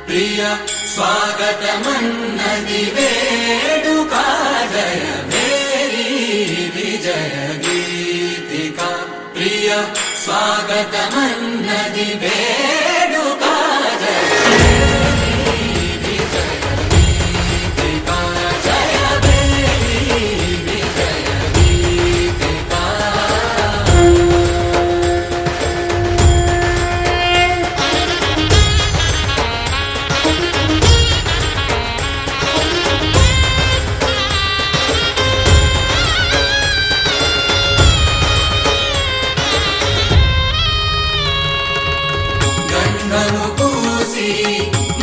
ప్రియ స్వాగతమన్నది వేడుక జయ మేరీ విజయ గీతిక ప్రియ స్వాగతమన్నది వేడుక జయ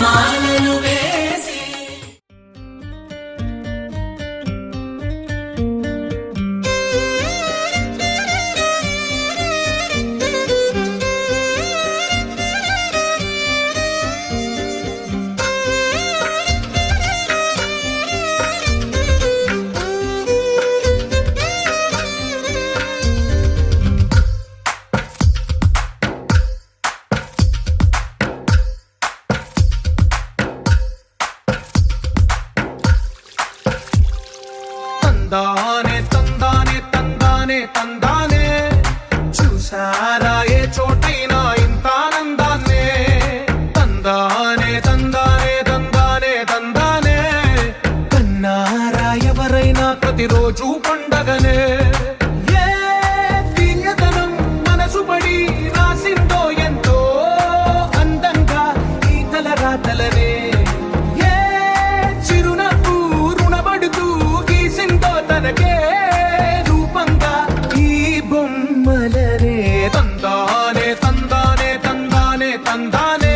మాలలు వేసి తందానే తందానే తందానే తందానే చూసారా ఏ చోటైనా ఇంత ఆనందాన్నే తందానే తందానే తందానే తందానే కన్నారా ఎవరైనా ప్రతిరోజు పండగనే ఏ దివ్యతనం మనసు పడి రాసిందో ఎంతో అందంగా ఈ తలరాతలనే తనకే రూపంగా ఈ బొమ్మలనే తందానే తందానే తందానే తందానే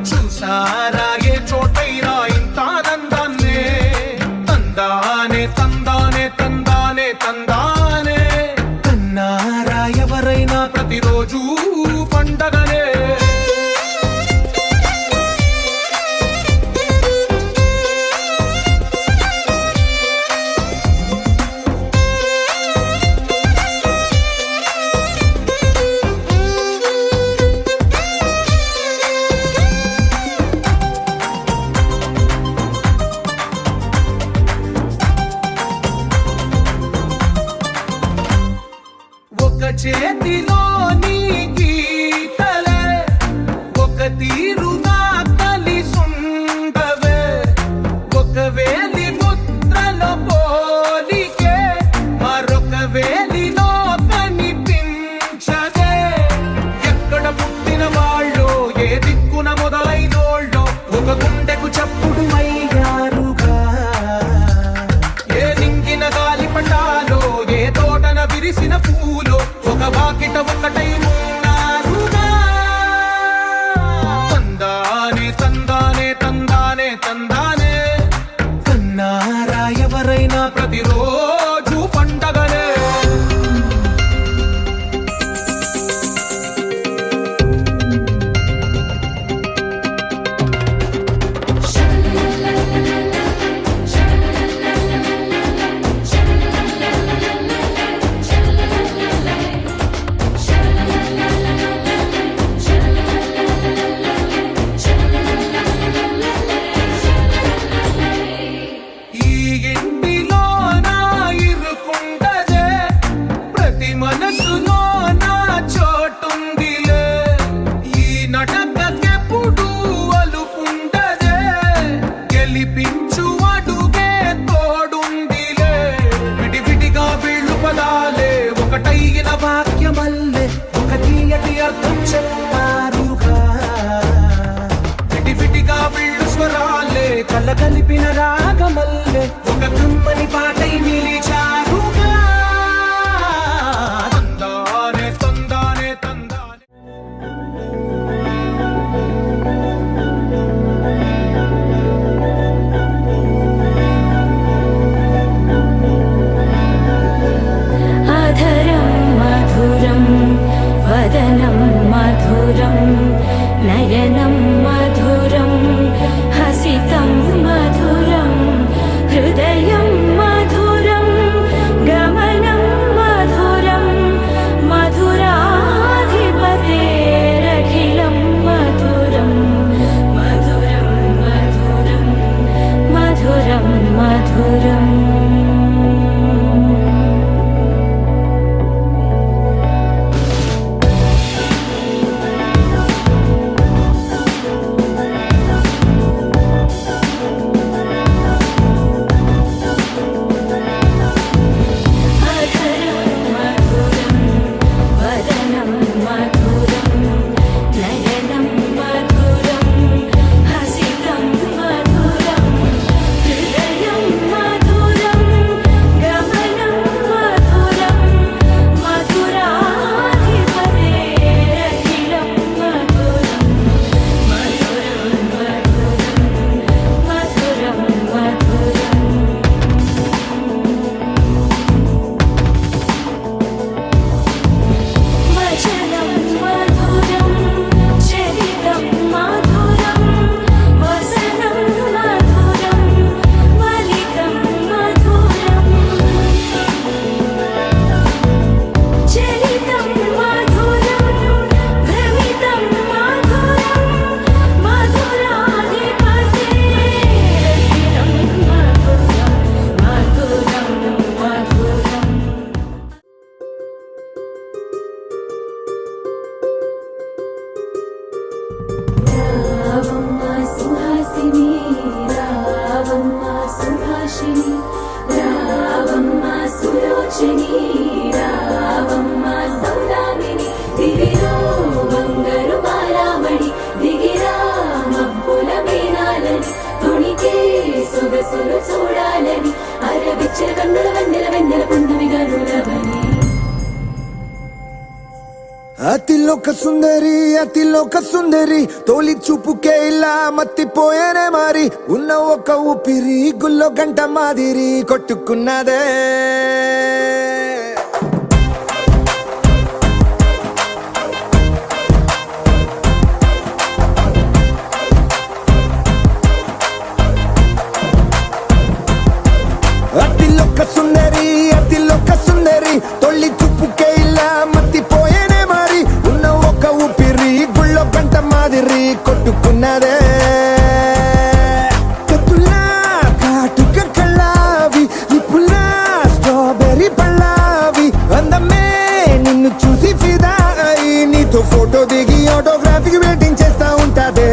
చూసారా ఏ చోటైనా ఇంత ఆనందాన్నే తందానే తందానే తందానే తందానే కన్నారా ఎవరైనా ప్రతిరోజు పండగనే చేతిలో నీ గీతలే ఒక తీరుగా కలిసుండవే ఒక వేలి ముద్రలో పోలికే మరొక వేలిలో కనిపించదే ఎక్కడ పుట్టిన వాళ్ళో ఏ దిక్కున మొదలైనోళ్ళో ఒక గుండెకు చప్పుడు అయ్యారుగా ఏ నింగిన గాలి పటాలో ఏ తోటన విరిసిన పూలో ఒక వాకిట ఒకటై ఉన్నారుగా తందానే తందానే తందానే తందానే కన్నారా ఎవరైనా ప్రతిరోజు పండగనే మనసులో నా చోటుందిలే ఈ నటకెప్పుడు అలుపుండదే గెలిపించు అడుగే తోడుందిలే విడివిడిగా వీళ్ళు పదాలే ఒకటైన వాక్యమల్లే ఒక తీయటి అర్థం చెప్పారుగా విడివిడిగా వీళ్ళు స్వరాలే కలగలిపిన రాగమల్లే ఒక కమ్మని పాటై నిలిచారుగా వదనం మధురం నయనం మధురం హసితం మధురం హృదయం మధురం అతిలోక సుందరి తోలి చూపుకే ఇలా మత్తిపోయేనే మారి ఉన్న ఒక ఊపిరి గుల్లో గంట మాదిరి కొట్టుకున్నదే అతిలోక సుందరి తొలి చూపుకే ఇలా మత్తిపోయేనే మారి ఉన్న ఒక ఊపిరి గుళ్ళో గంట మాదిరి కొట్టుకున్నదే కత్తులా కాటుక కళ్ళావి నిప్పులా స్ట్రాబెర్రీ పళ్ళావి అందమే నిన్ను చూసి ఫిదా అయి నీతో ఫోటో దిగి ఆటోగ్రాఫీకి వెయిటింగ్ చేస్తా ఉంటాదే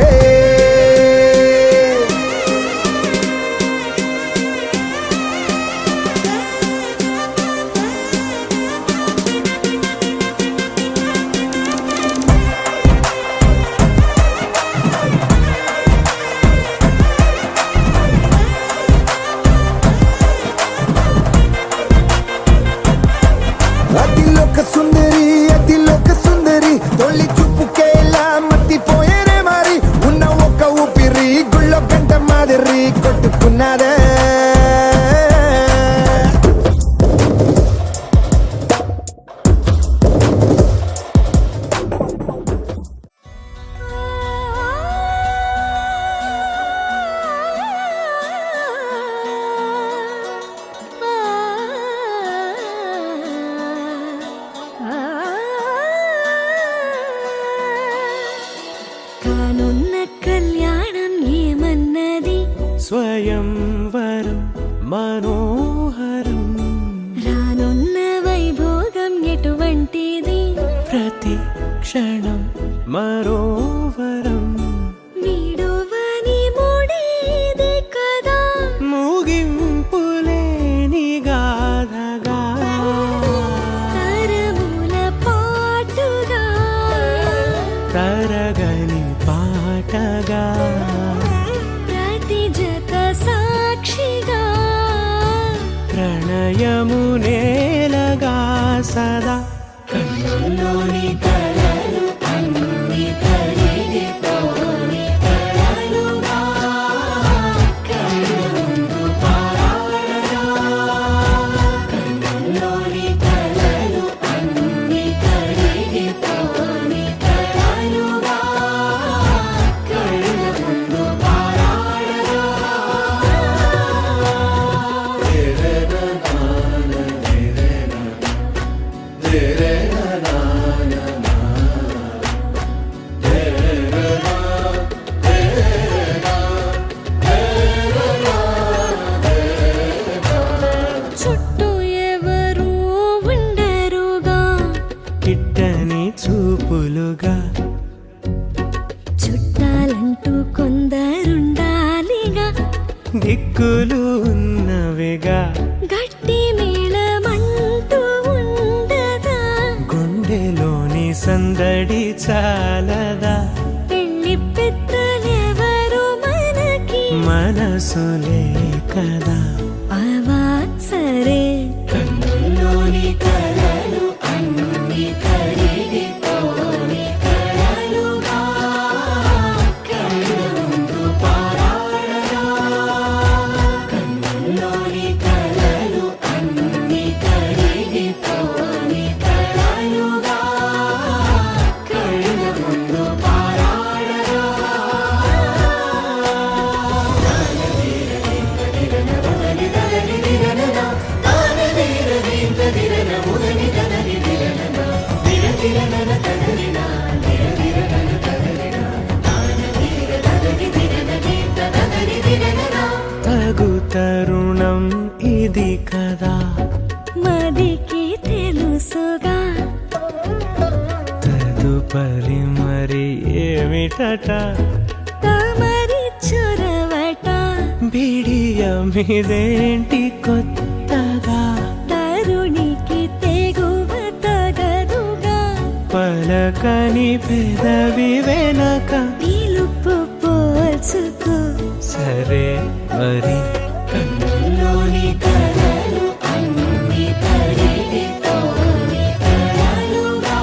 అతిలోక సుందరి తొలి చూపుకే ఇలా మత్తిపోయేనే మారి ఉన్న ఒక ఊపిరి గుళ్ళో గంట మాదిరి కొట్టుకున్నదే కానున్న కళ్యాణం ఏమన్నది స్వయంవరం మనోహరం రానున్న వైభోగం ఎటువంటిది ప్రతి క్షణం మరోవరం వీడువని మూడేది కదా ముగింపులేని గాథగా తరముల పాటుగా తరగని పాటగా ప్రతి జత సాక్షిగా ప్రణయము నేలగా సదా కన్నుల్లోని కలలు అన్ని కరిగిపోని కలలుగా కళ్ళు ముందు పారాడగా కన్నుల్లోని కలలు అన్ని కరిగిపోని కలలుగా కళ్ళు ముందు పారాడగా చుట్టూ ఎవరు ఉండరుగా కిట్టని చూపులుగా చుట్టాలంటూ కొందరుండాలిగా దిక్కులు ఉన్నవిగా గట్టి మేళమంటూ ఉండదా గుండెలోని సందడి చాలదా పెళ్లి పెద్దలెవరు మనకి మనసులే కదా అవా సరే కన్నుల్లోని కలలు అన్ని కరిగిపోని కలలుగా కళ్ళు ముందు పారాడగా కన్నుల్లోని కలలు అన్ని కరిగిపోని కలలుగా కళ్ళు ముందు పారాడగా తగు తరుణం ఇది కదా మదికి తెలుసుగా తదుపరి మరి ఏమిటట తమరి చొరవట బిడియమిదేంటి కొత్తగా తరుణికి తెగువ తగదుగా పలకని పెదవి వెనక పిలుపు పోల్చుకో సరే మరి కన్నుల్లోని కలలు అన్ని కరిగిపోని కలలుగా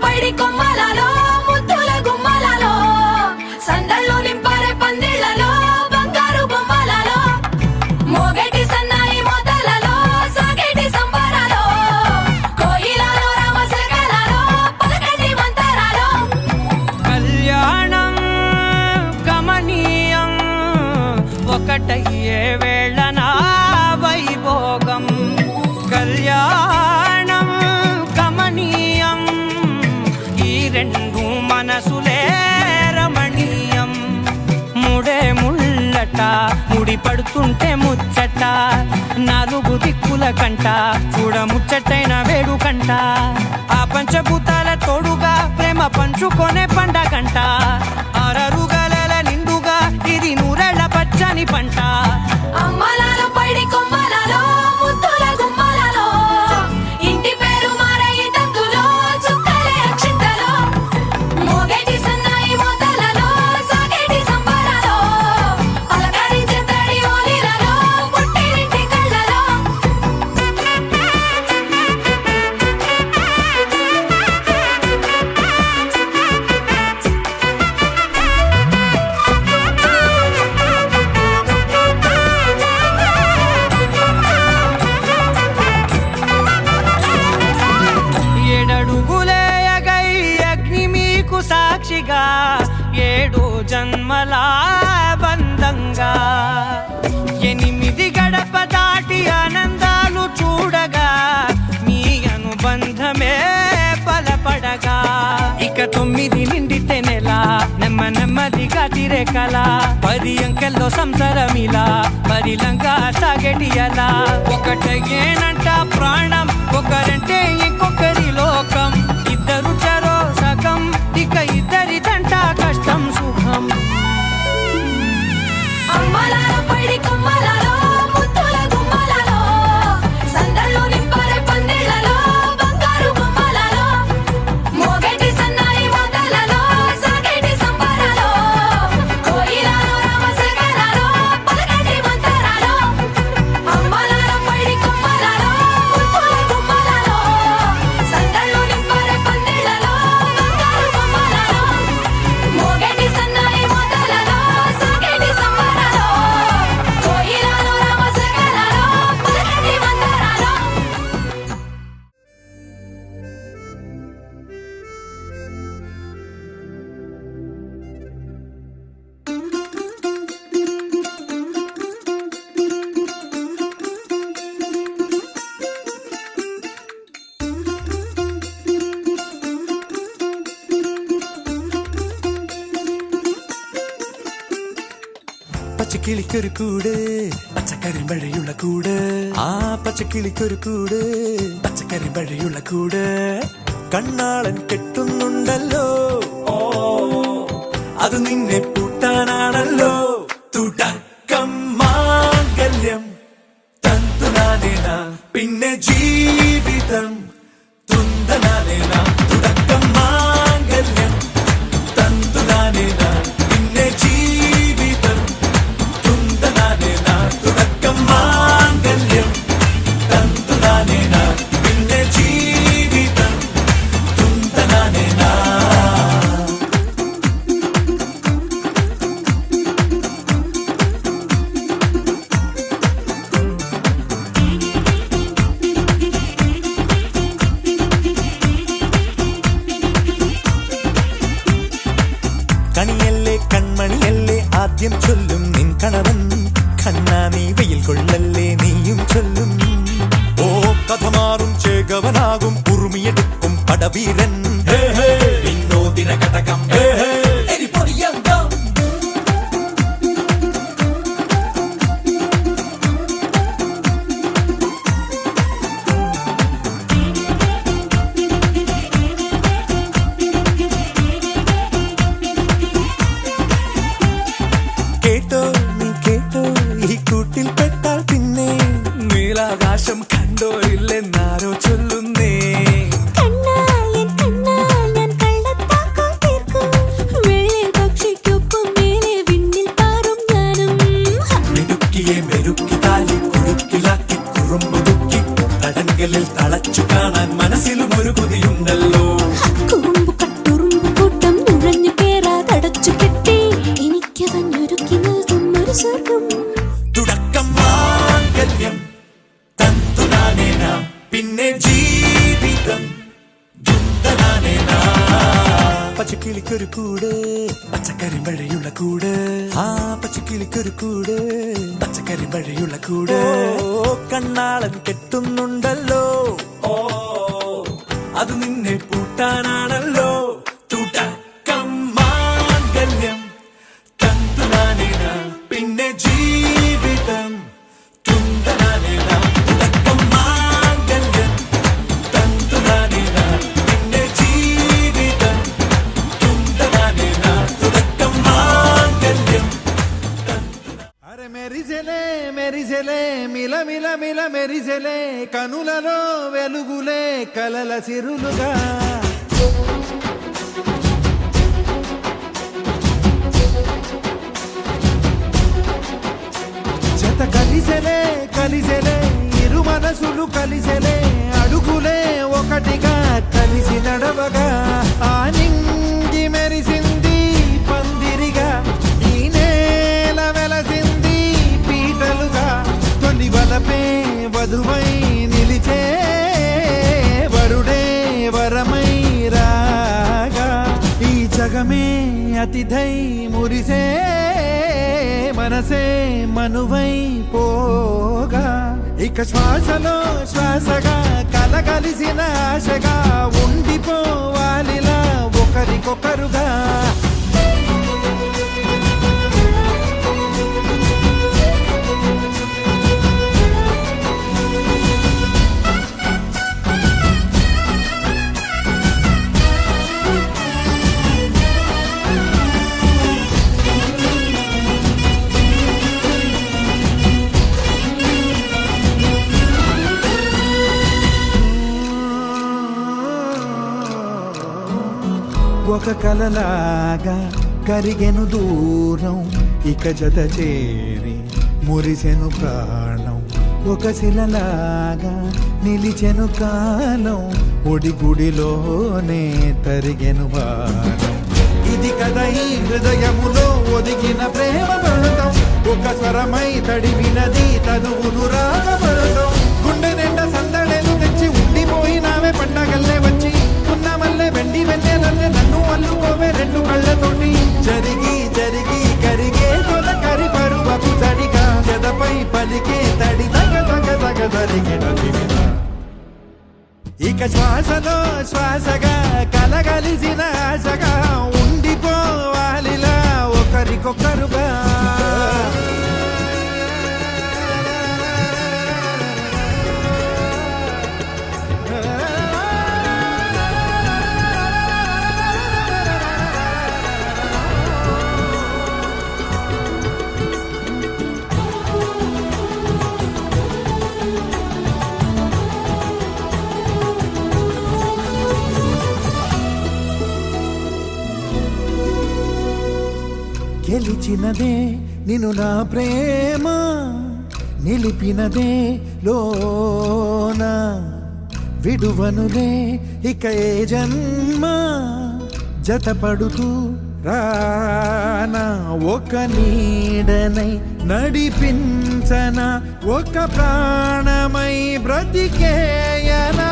పైడి కొమ్మలలో ముద్దుల గుమ్మలలో సందళ్ళు నింపరే పందిళ్లలో బంగారు బొమ్మలలో మోగేటి సన్నాయి మోతలలో సాగేటి సంబరాలో కోయిలలో రామశకలలో పలకటి మంతరాలో కళ్యాణం గమనీయం ఒకటయ్యే వేళ నా వైభోగం కళ్యాణం గమనీయం ఈ రెండు మనసులే రమణీయం ముడే ముళ్ళట ముడి పడుతుంటే ముచ్చట నాలుగు దిక్కుల కంట చూడ ముచ్చటైన వేడుకంట ఆ పంచభూతాల తోడుగా ప్రేమ పంచుకొనే పండగంట ఆరరుగల నిండుగా ఇది నూరెళ్ళ పచ్చని పంట అమ్మలాలో పైడి కొమ్మలలో ముద్దుల గుమ్మలలో ఇంటి పేరు మారయి తంతులో చుక్కలే అక్షింతలో మోగేటి సన్నాయి మోతలలో సాగేటి సంబరాలో పలకరించే తడి ఓలిలలో పుట్టినింటి కళ్ళలో ఏడడుగులే ఎగై అగ్ని మీకు సాక్షిగా ఏడు జన్మల బంధంగా ఎనిమిది గడప దాటి ఆనందాలు చూడగా మీ అనుబంధమే బలపడగా ఇక 9 నిండితే నెల నెమ్మదిగా తిరేకల 10 అంకెల్లో సంసారమిలా పరిలంగా సాగేటి అలా ఒకటేనంట ప్రాణం ఒకరంటే ఇంకొకరి లోకం ఇద్దరు చరో సగం ఇక ఇద్దరి దంట కష్టం సుఖం అమ్మలాలో పైడి కొమ్మలలో ముద్దుల గుమ్మలలో సందళ్ళు నింపరే పందిళ్లలో బంగారు బొమ్మలలో మోగేటి సన్నాయి మోతలలో సాగేటి సంబరాలో కోయిలలో రామశకలలో పలకటి మంతరాలో అమ్మలాలో పైడి కొమ్మలలో ముద్దుల గుమ్మలలో సందళ్ళు నింపరే పందిళ్లలో బంగారు బొమ్మలలో మోగేటి సన్నాయి మోతలలో సాగేటి సంబరాలో కోయిలలో రామశకలలో పలకటి మంతరాలో പച്ചക്കിളിക്കൊരു കൂട് പച്ചക്കരിമ്പഴയുള്ള കൂട് ആ പച്ചക്കിളിക്കൊരു കൂട് പച്ചക്കരിമ്പഴയുള്ള കൂട് കണ്ണാളൻ കെട്ടുന്നുണ്ടല്ലോ ഓ അത് നിന്നെ പൂട്ടാനാണല്ലോ തുടക്കം മാംഗല്യം തന്തുനാനേന പിന്നെ ജീവിതം തുന്തനാനേന തുടക്കം മാംഗല്യം തന്തുനാനേന പിന്നെ ജീവിതം തുന്തനാനേന തുടക്കം മാംഗല്യം തന്തുനാനേന പിന്നെ ജീവിതം തുന്തനാനേന കണിയല്ലേ കൺമണിയല്ലേ ആദ്യം ചൊല്ലും നിൻ കണവൻ കണ്ണാ നീ വെയിൽ കൊള്ളല്ലേ നീയും ചൊല്ലും ഓ കഥ മാറും ചേകവനാകും ഉറുമിയെടുക്കും പടവീരൻ വിനോദിന കടകം എരിപൊടിയങ്കം കേട്ടോ നീ കേട്ടോ ഈ കൂട്ടിൽ പെട്ടാൽ പിന്നെ നീലാകാശം കണ്ടോരില്ലെന്നാരോ ചൊല്ലുന്നേ കണ്ണാ ഞാൻ കള്ളത്താക്കോ തീർക്കും പച്ചക്കിളിക്കൊരു കൂട് പച്ചക്കരിമ്പഴയുള്ള കൂട് ആ പച്ചക്കിളിക്കൊരു കൂട് പച്ചക്കരിമ്പഴയുള്ള കൂട് കണ്ണാളൻ കെട്ടുന്നുണ്ടല്ലോ ഓ അത് നിന്നെ പൂട്ടാനാണല്ലോ തുടക്കം മാംഗല്യം തന്തുനാനേന പിന്നെ ജീവിതം തുന്തനാനേന തുടക്കം മാംഗല്യം തന്തുനാനേന പിന്നെ ജീവിതം തുന്തനാനേന തുടക്കം മാംഗല്യം అరే మెరిసెలే మెరిసెలే మిల మిల మిల మెరిసెలే కనులలో వెలుగులే కలల సిరులుగా జత కలిసెలే కలిసెలే ఇరు మనసులు కలిసెలే అడుగులే ఒకటిగా కలిసి నడవగా ఆ నింగి మెరిసింది పందిరిగా ఈ నేల వెలసింది పీటలుగా తొలి వలపే వధువై నిలిచే వరుడే వరమై రాగా ఈ జగమే అతిథై మురిసే మనసే మనువై పోగా ఇక శ్వాసలో శ్వాసగా కలగలిసిన ఆశగా ఉండిపోవాలిలా ఒకరికొకరుగా ఒక కలలాగా కరిగెను దూరం ఇక జత చేరి మురిసెను ప్రాణం ఒక శిలలాగా నిలిచెను కాలం ఒడిగుడిలోనే తరిగెను వారం ఇది కదా ఈ హృదయములో ఒదిగిన ప్రేమ పడటం ఒక స్వరమై తడివినది తనువును రాగపడటం గుండె నిండా సందడేలు తెచ్చి ఉండిపోయినావే పండగల్లే వచ్చి ఉన్న మల్లె వెండి వెన్నెలల్లే నన్ను అల్లుకోవే రెండు కళ్ళతోటి జరిగి జరిగి కరిగే తొలకరి పరువపు తడిగా జదపై పలికే తడి తగ తగ తగ తరిగిన దివిన ఇక శ్వాసలో శ్వాసగా కలగలిసిన ఆశగా ఉండిపోవాలిలా ఒకరికొకరుగా గెలిచినదే నిన్ను నా ప్రేమ నిలిపినదే లోన విడువనులే ఇక ఏ జన్మ జతపడుతూ రానా ఒక నీడనై నడిపించన ఒక ప్రాణమై బ్రతికేయనా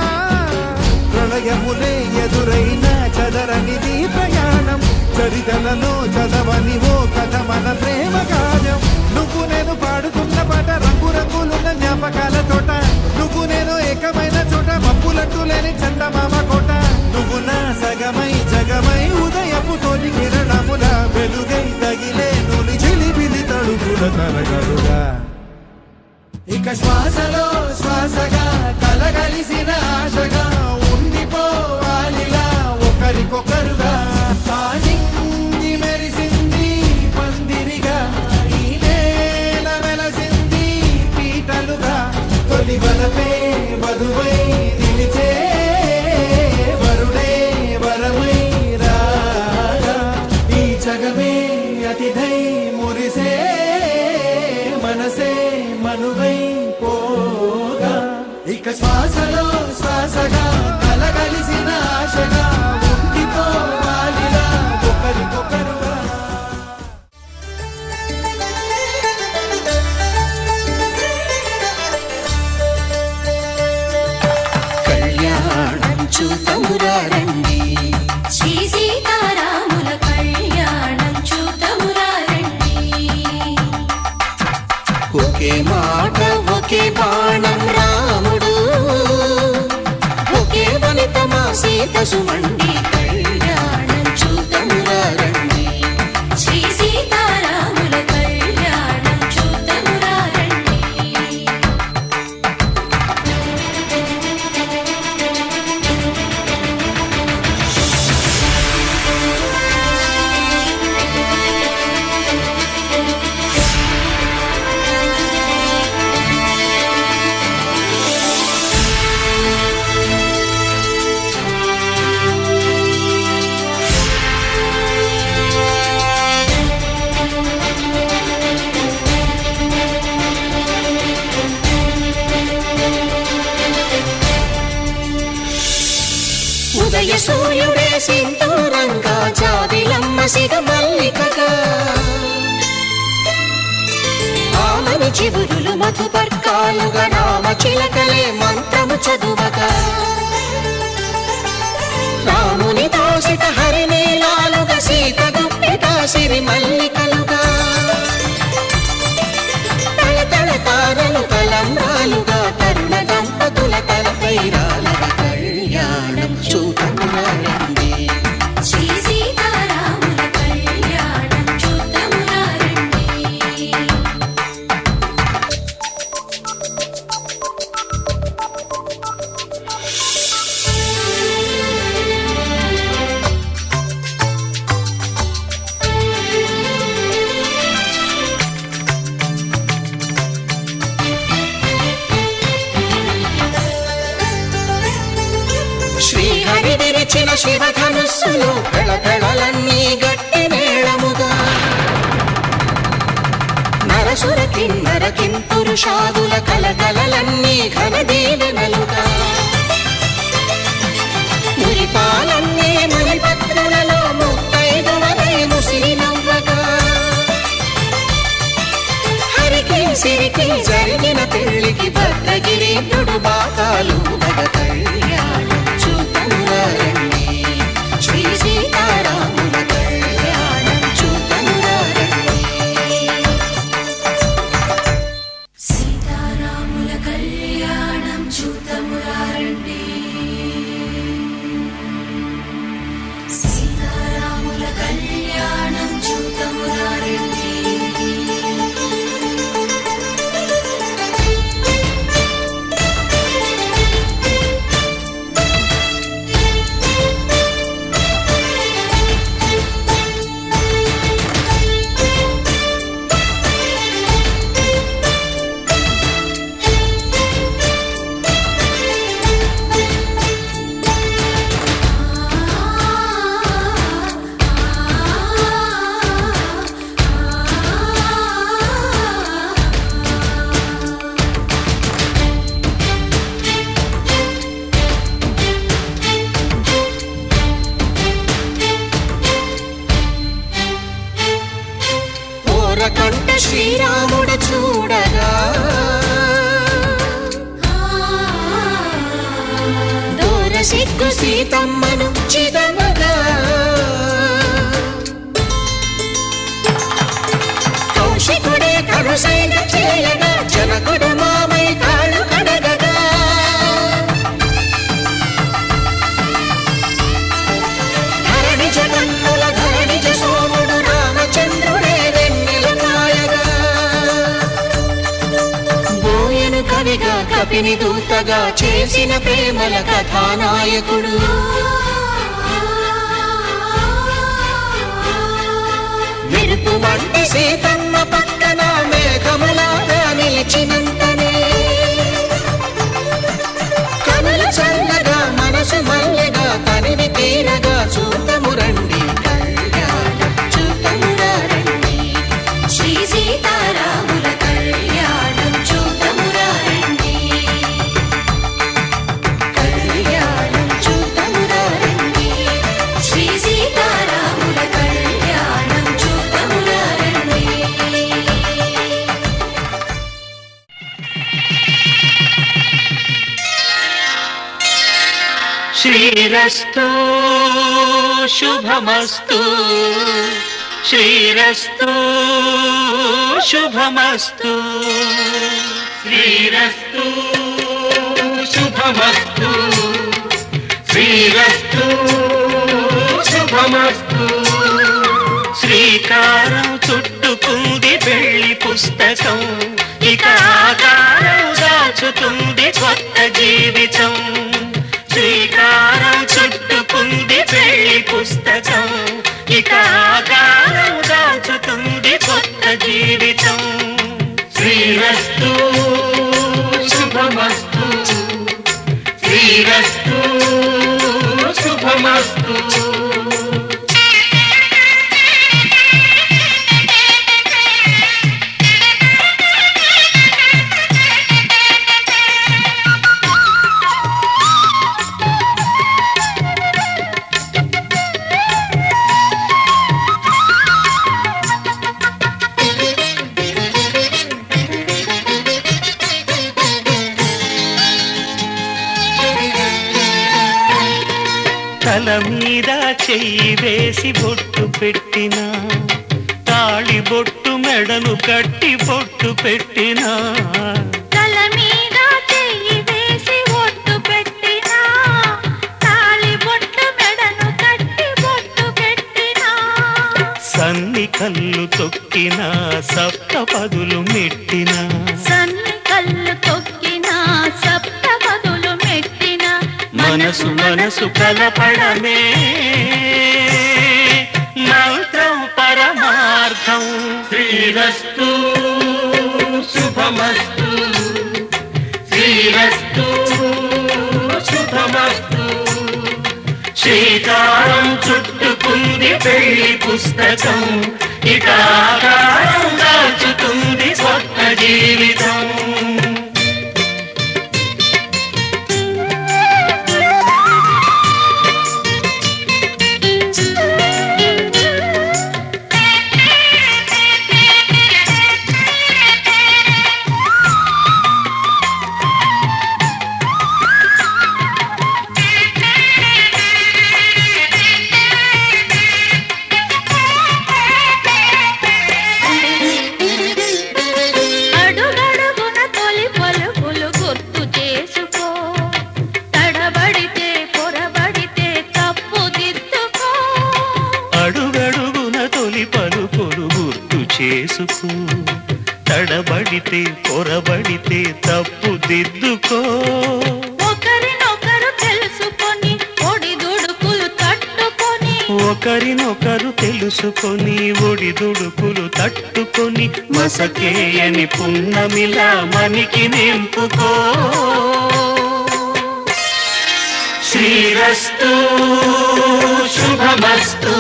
ప్రళయములే ఎదురైన చదరనిది ప్రయాణం చరితలలో చదవని ఓ కథ మన ప్రేమ కావ్యం నువ్వు నేను పాడుతున్న పాట రంగు రంగులున్న జ్ఞాపకాల తోట నువ్వు నేను ఏకమైన చోట మబ్బులంటూ లేని చందమామ కోట నువ్వు నా సగమై జగమై ఉదయపు తోటి కిరణముల వెలుగై తగిలే నులి చిలిపిలి తడుపుల తరగలుగా ఇక శ్వాసలో శ్వాసగా కలగలిసిన ఆశగా ఉండిపోవాలిలా ఒకరికొకరుగా తానింగి మెరిసింది పందిరిగా ఈ నేల వెలసింది పీటలుగా తొలి వలపే వధువై నిలిచే వరుడే వరమై రాగా ఈ జగమే అతిథై మురిసే మనసే మనువై పోగా ఇక శ్వాసలో సుమండి కళ్యాణం చూద్దామురా రండి శ్రీ సీతారాముల కళ్యాణం చూద్దామురా రండి ఉదయ సూర్యుడే సింధూరంగా జాబిలమ్మ సిగ మల్లికగా ఆమని చివురులు మధుపర్కాలుగా రామ చిలకలే మంత్రము చదువగా రాముని దోసిట హరినీలాలుగా సీత గుప్పిట సిరి మల్లికలుగా తళతళ తారలు తలంబ్రాలుగా తరుణ దంపతుల తలపై రాలగా కళ్యాణం చూద్దామురా రండి శ్రీ సీతారాముల కళ్యాణం చూద్దామురా రండి శ్రీహరి విరిచిన శివధనుస్సులు పెళపెళలన్నీ గట్టి మేళముగా నరసుర కిన్నర కింపురుషాదుల కలకలలన్నీ ఘన దీవెనలుగా మురిపాలన్నీ మణిపత్రులలో ముత్తైదువలై ముసిరి నవ్వగా హరికి సిరికి జరిగిన పెళ్లికి భద్రగిరీంద్రుడు బాకాలు గద కళ్యాణం చూద్దామురా రండి శ్రీ సీతారాముల కళ్యాణం చూద్దామురా రండి సీతారాముల కళ్యాణం చూద్దామురా రండి సీతారాముల కళ్యాణం చూద్దామురా రండి కంట శ్రీరాముడు చూడగా దూర సిగ్గు సీతమ్మను చిదమగా కౌశికుడే కరుసైన చేయగా జనకుడు మామై కాళ్ళు కడగగా ధరణి జగన్నుల ధరణిజ సోముడు రామచంద్రుడే కవిగా కపిని దూతగా చేసిన ప్రేమల కథానాయకుడు మెరుపు వంటి సీతమ్మ పక్కన మేఘములాగా నిలిచినంతనే కనులు చల్లగా మనసు మల్లెగా తనివి తీరగా చూద్దాము రండి కళ్యాణం చూద్దామురా రండి శ్రీ సీతారాముల కళ్యాణం చూద్దామురా రండి కళ్యాణం చూద్దామురా రండి శ్రీ సీతారాముల కళ్యాణం చూద్దామురా రండి శ్రీరస్తు శుభమస్తు శ్రీరస్తు శుభమస్తు శ్రీరస్తు శుభమస్తు శ్రీ శ్రీరస్తు శుభమస్తు. శ్రీకారం చుట్టుకుంది పెళ్లి పుస్తకం, ఇక ఆకారం దాచుతుంది కొత్త జీవితం. శ్రీకారం చుట్టుకుంది పెళ్లి పుస్తకం, ఇక ఆకారం దాచుతుంది కొత్త జీవితం. శ్రీరస్తు శుభమస్తు. శ్రీరస్తు శుభమస్తు. తల మీద చెయ్యి వేసి బొట్టు పెట్టిన, తాళి బొట్టు మెడను కట్టి బొట్టు పెట్టిన. తల మీద చెయ్యి వేసి బొట్టు పెట్టినా, తాళి బొట్టు మెడను కట్టి బొట్టు పెట్టినా. సన్ని కళ్ళు తొక్కిన, సప్త పదులు మెట్టిన. సన్ని కళ్ళు తొక్కినా, సప్త పదులు మెట్టినా. మనసు మనసు కలపడమే మంత్రం పరమార్థం. శ్రీరస్తు శుభమస్తు. శ్రీరస్తు శుభమస్తు. శ్రీకారం చుట్టుకుంది పెళ్లి పుస్తకం, ఇక ఆకారం దాచుతుంది కొత్త జీవితం. అడుగడుగున తొలి పలుకులు గుర్తు చేసుకో, తడబడితే పొరబడితే తప్పు దిద్దుకో. అడుగడుగున తొలి పలుకులు గుర్తు చేసుకో, తడబడితే పొరబడితే తప్పు దిద్దుకో. ఒకరినొకరు తెలుసుకొని ఒడిదుడుకులు తట్టుకొని, ఒకరినొకరు తెలుసుకొని ఒడిదుడుకులు తట్టుకొని, మసకేయని పున్నమిలా మనికి నింపుకో. శ్రీరస్తు శుభమస్తు.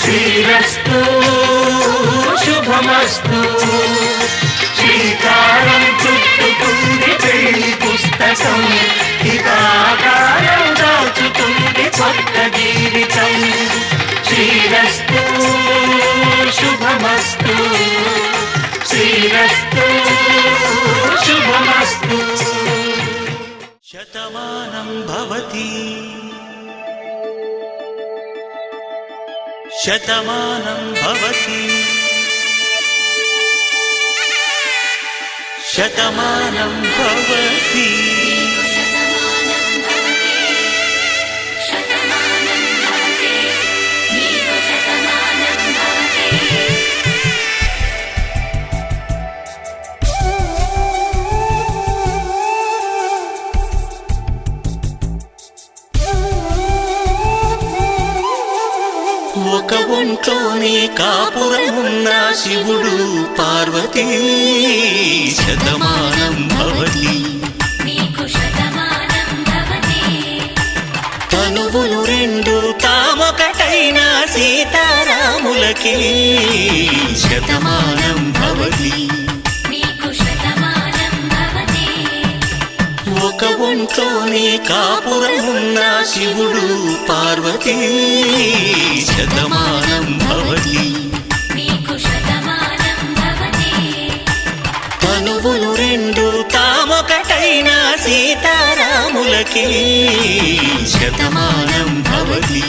శ్రీరస్తు శుభమస్తు. శ్రీకారం చుట్టుకుంది పెళ్లి పుస్తకం, ఇక ఆకారం దాచుతుంది కొత్త జీవితం. శ్రీరస్తు శుభమస్తు. శ్రీరస్తు శుభమస్తు. శతమానం భవతి శతమానం భవతి శతమానం భవతి. ఒక ఒంట్లోనే కాపురమున్న శివుడు పార్వతీ శతమానం భవతి. తనువులు రెండు తామొకటైన సీతారాములకి శతమానం భవతి. ఒక ఒంట్లోనే కాపురమున్న శివుడు పార్వతీ శతమానం భవతి. తనువులు రెండు తామొకటైన సీతారాములకి శతమానం భవతి.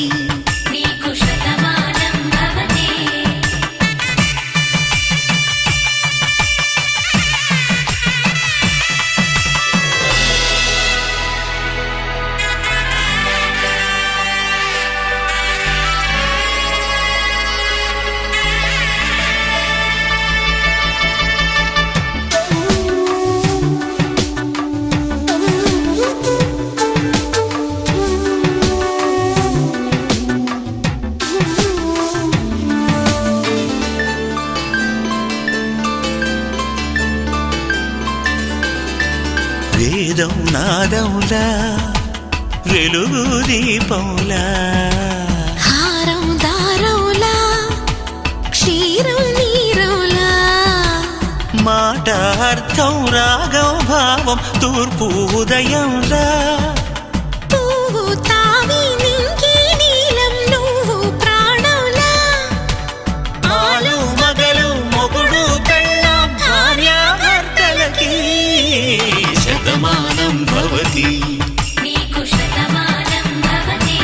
అందం నాదములా వెలుగు దీపములా హారం దారౌలా క్షీరం నీరౌలా మాట అర్థం రాగం భావం తూర్పు ఉదయంలా పువ్వు తావి నింగి నీలం నువ్వు ప్రాణంలా ఆలు మగలు మొగుడు పెళ్ళాం భార్యాభర్తలకి శతమానం భవతి నీకు శతమానం భవతి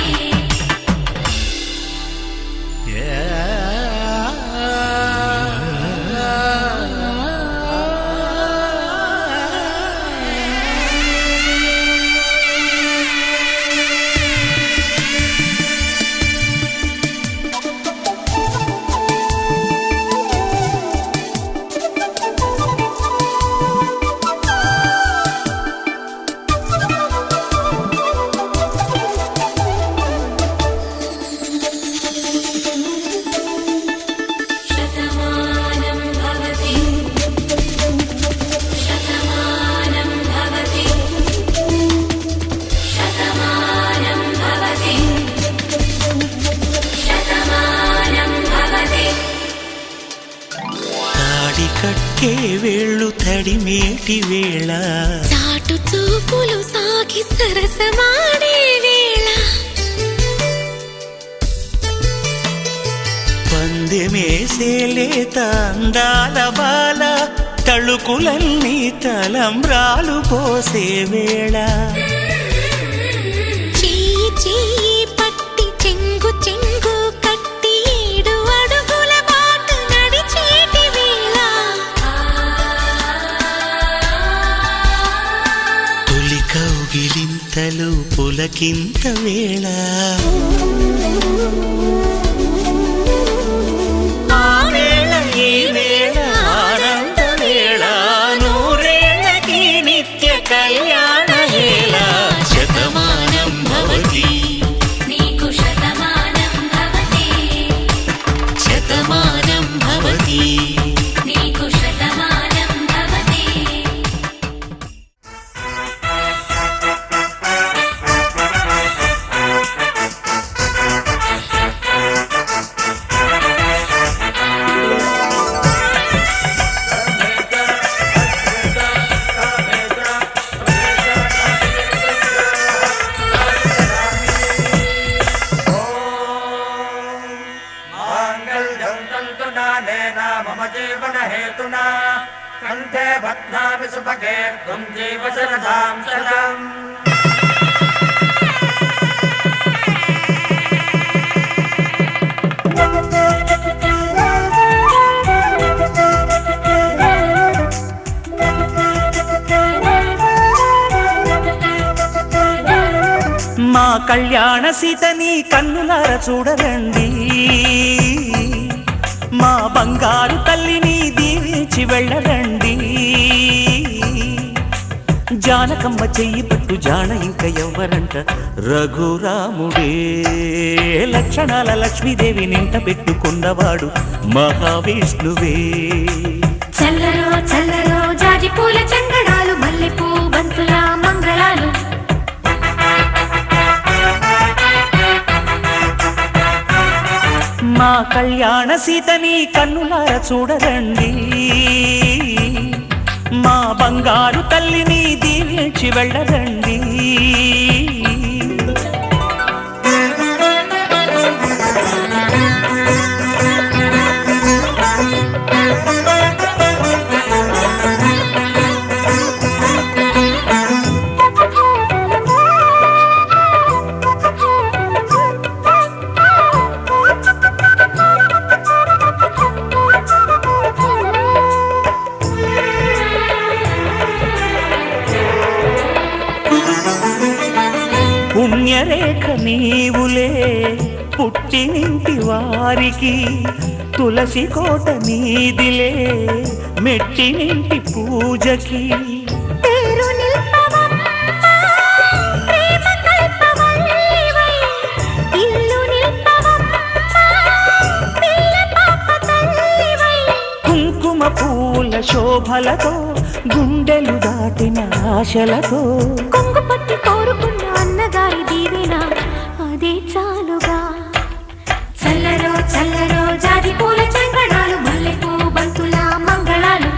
శతమానం భవతి శతమానం భవతి శతమానం భవతి శతమానం భవతి తాడి కట్టే వేళ్ళు తడిమేటి వేళ చాటు చూపులు సాగి సరసమాడే వేళ పందెమేసే లేత అందాల బాల తళుకులన్నీ తలంబ్రాలు పోసే వేళ చెయ్యి చెయ్యి పట్టి చెంగు చెంగు కట్టి 7 అడుగుల బాట నడిచేటి వేళ తొలి కౌగిలింతలు పులకింత వేళ ఆ వేళ ఈ వేళ ఆనంద వేళ నూరేళ్ళకి నిత్య కళ్యాణ వేళ శతమానం భవతి నీకు శతమానం భవతి శతమానం భవతి నీకు శతమానం భవతి माङ्गल्यं तन्तुनानेन मम जीवनहेतुना कण्ठे बध्नामि सुभगे त्वं जीव शरदां शतम् మా కళ్యాణ సీతని కన్నులార చూడరండి మా బంగారు తల్లిని దీవించి వెళ్ళరండి జానకమ్మ చెయ్యి పట్టు జాన ఇంక ఎవ్వరంట రఘురాముడే లక్షణాల లక్ష్మీదేవి నింట పెట్టుకున్నవాడు మహావిష్ణువే చల్లరో చల్లరో జాజి పూల చంగడాలు మల్లెపూ బంతుల మంగళాలు మా కళ్యాణ సీతని కన్నులార చూడరండి మా బంగారు తల్లిని దీవించి వెళ్ళరండి పుణ్యరేఖ నీవులే పుట్టినింటి వారికి తులసి కోట నీదిలే మెట్టినింటి పూజకి పేరు నిల్పవమ్మా ప్రేమ కల్పవల్లివై ఇల్లు నిల్పవమ్మా పిల్ల పాప తల్లివై కుంకుమ పూల శోభలతో గుండెలు చాటిన ఆశలతో కొంగు పట్టి కోరుకున్న అన్నగారి దీవెన అదే చాలుగా. చల్లరో చల్లరో జాజి పూల చెంగడాలు, మల్లెపూ బంతుల మంగళాలు.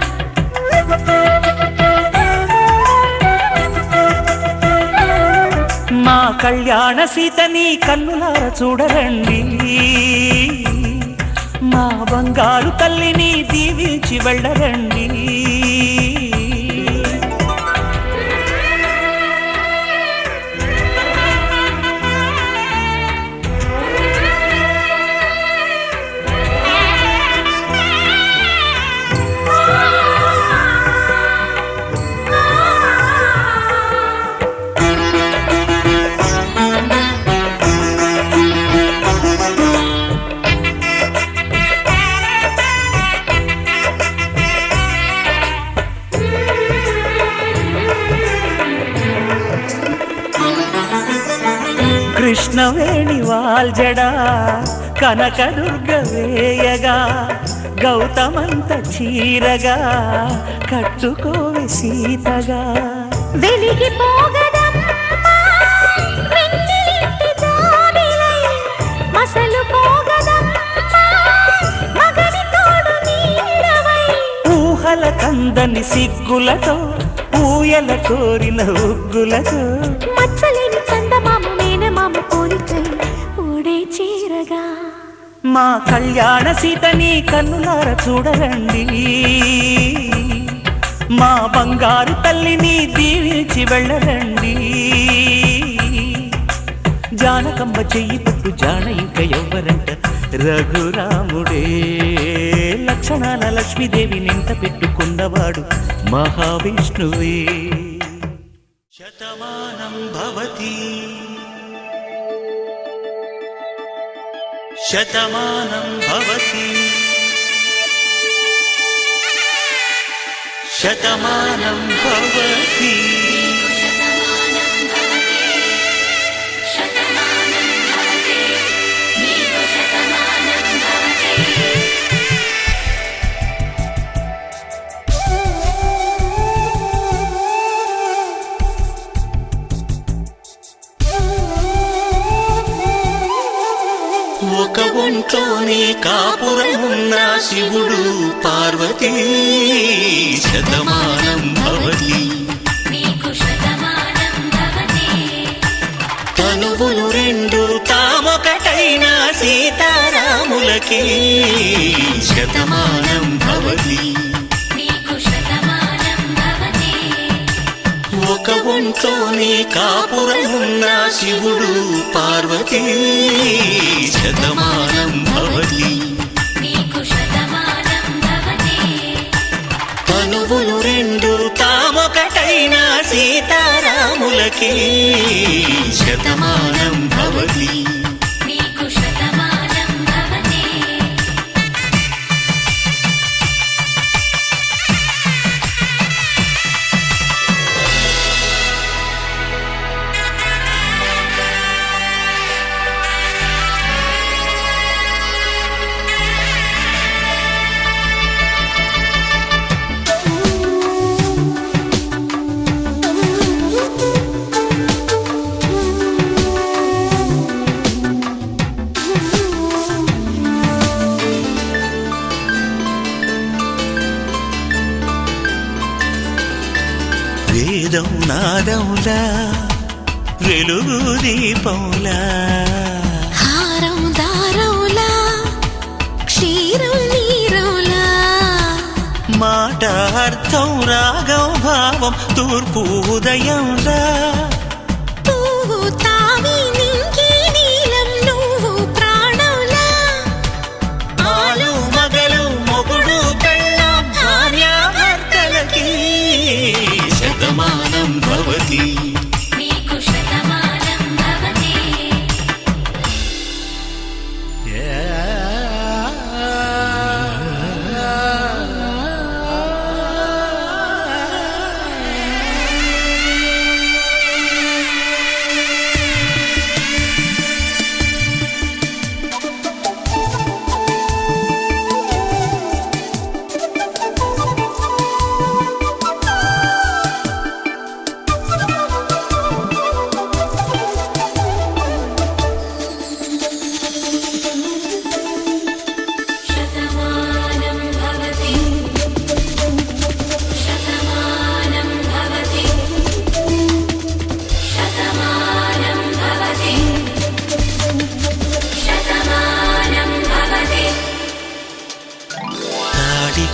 మా కళ్యాణ సీతని కన్నులార చూడరండి, మా బంగారు తల్లిని దీవించి వెళ్ళరండి. కృష్ణవేణి వాల్జడా కనకదుర్గ వేయగా, గౌతమంత చీరగా కట్టుకోవి సీతగా. వెలిగిపోగదమ్మా వెన్నెలింటి జాబిలై, మసలుపోగదమ్మా మగని తోడు నీడవై. ఊహల కందని సిగ్గులతో, ఊయల కోరిన ఉగ్గులతో, మచ్చలేని చందమామ మేనమామ కోరికై ఓడే చీరగా. మా కళ్యాణ సీతని కన్నులార చూడరండి, మా బంగారు తల్లిని దీవించి వెళ్ళరండి. జానకమ్మ చెయ్యి పట్టు జాన ఇంక ఎవ్వరంట, రఘురాముడే. లక్షణాల లక్ష్మీదేవి నింట పెట్టుకున్నవాడు మహావిష్ణువే. శతమానం భవతి శతమానం భవతి శతమానం భవతి. ఒక ఒంట్లోనే కాపురమున్న శివుడు పార్వతీ, శతమానం భవతి. తనువులు రెండు తామొకటైన సీతారాములకి, శతమానం భవతి. ఒక ఒంట్లోనే కాపురమున్న శివుడు పార్వతీ, శతమానం భవతి. తనువులు రెండు తామొకటైన సీతారాములకి, శతమానం భవతి. వేదం నాదములా, వెలుగు దీపంలా, హారం దారంలా, క్షీరం నీరంలా. మాట అర్థం రాగం భావం తూర్పు ఉదయంలా. పువ్వు తావి నింగి నీలం నువ్వు ప్రాణంలా. ఆలు మగలు మొగుడు పెళ్ళాం భార్యాభర్తలకి, శతమానం భవతి.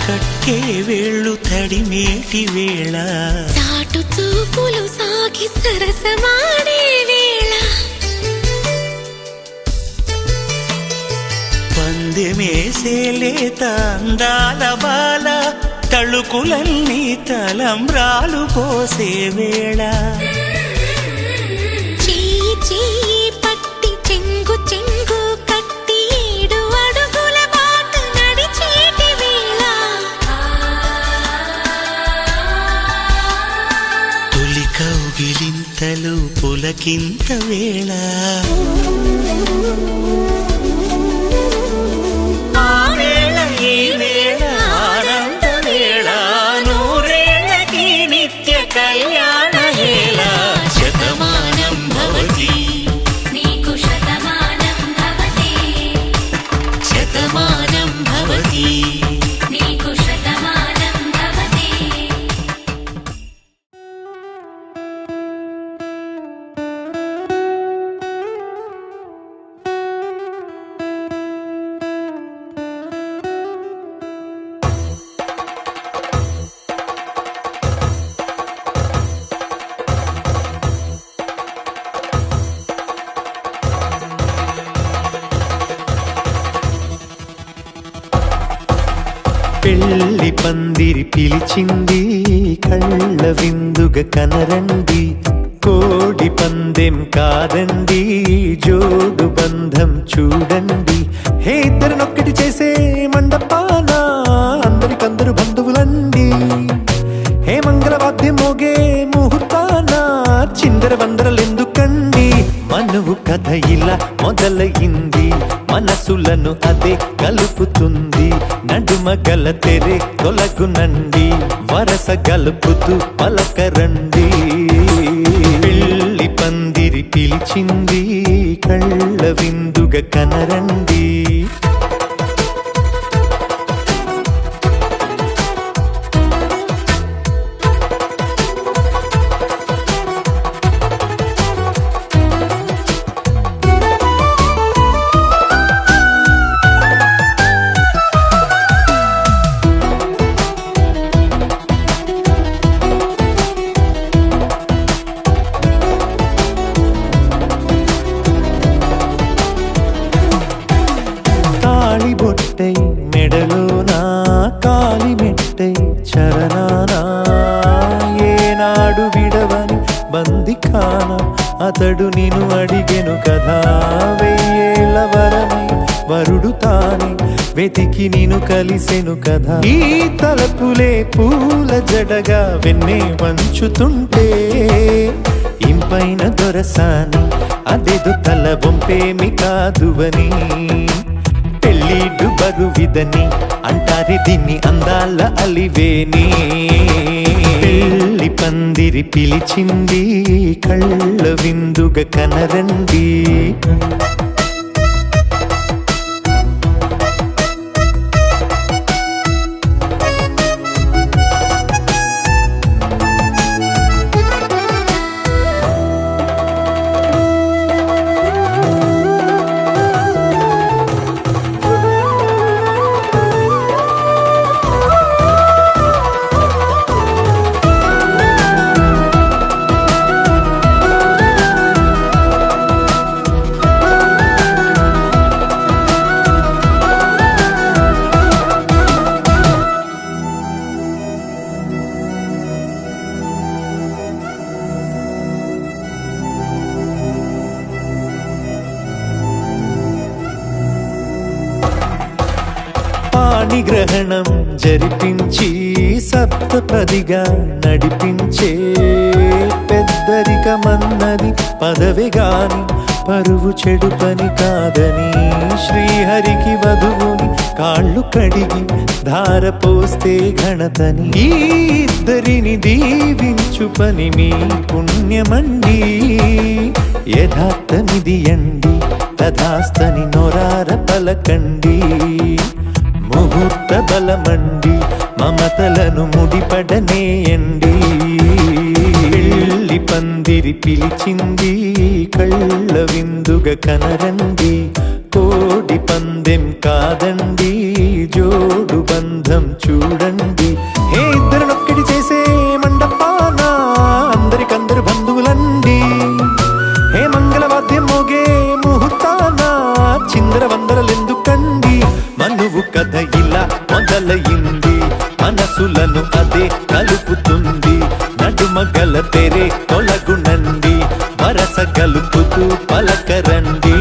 కట్టే వేళ్ళు తడిమేటి వేళ చాటు చూపులు సాగి సరసమాడే వేళ పందెమేసేలేత అందాల బాల తళుకులన్నీ తలంబ్రాలు పోసే వేళ చెయ్యి చెయ్యి పట్టి చెంగు చెంగు కట్టి 7 అడుగుల బాట నడిచేటి వేళ తొలి కౌగిలింతలు పులకింత వేళ ఆ వేళ ఈ వేళ ఆనంద వేళ నూరేళ్ళకి నిత్య కళ్యాణ వేళ శతమానం భవతి నీకు శతమానం భవతి శతమానం భవతి నీకు శతమానం భవతి పెళ్లి పందిరి పిలిచింది కళ్ళ విందుగ కనరండి కోడి పందెం కాదండి జోడు బంధం చూడండి హే ఇద్దరినొక్కటి చేసే మండపాన అందరికందరు బంధువులండి హే మంగళవాద్యం మోగే ముహూర్తాన చిందర వందరలెందుకండి మనువు కథ ఇలా మొదలయింది మనసులను అదే కలుపుతుంది నడుమ గల తెరే తొలగునండి వరస గలుపుతూ పలకరండి పెళ్లి పందిరి పిలిచింది కళ్ళ విందుగ కనరండి బొట్టై మెడలోనా కాలి మెట్టై చరణానా ఏనాడు విడవని బందిఖాన అతడు నిన్ను అడిగెను కదా 1000 ఏళ్ల వరమై వరుడు తానే వెతికి నిన్ను కలిసెను కదా ఈ తలపులే పూల జడగా వెన్నే వంచుతుంటే ఇంపైన దొరసాని అదేదో తల వంపేమి కాదువని పెళ్ళిడు బరువిదని అంటారి దీన్ని అందాల అలివేని పెళ్లి పందిరి పిలిచింది కళ్ళ విందుగ కనరండి పాణిగ్రహణం జరిపించి సప్తపదిగా నడిపించే పెద్దరికమన్నది పదవి గాని పరువు చెడు పని కాదని శ్రీహరికి వధువుని కాళ్ళు కడిగి ధార పోస్తే ఘనతని ఈ ఇద్దరిని దీవించు పని మీ పుణ్యమండి యథార్థమిది అండి తథాస్తని నొరార పలకండి ముహూర్త బలమండి మమతలను ముడిపడనేయండి పెళ్లి పందిరి పిలిచింది కళ్ళ విందుగ కనరండి కోడి పందెం కాదండి జోడు బంధం చూడ నన్ను అదే కలుపుతుంది. నడుమగల తెరే తొలగునండి, వరస గలుపుతూ పలకరండి.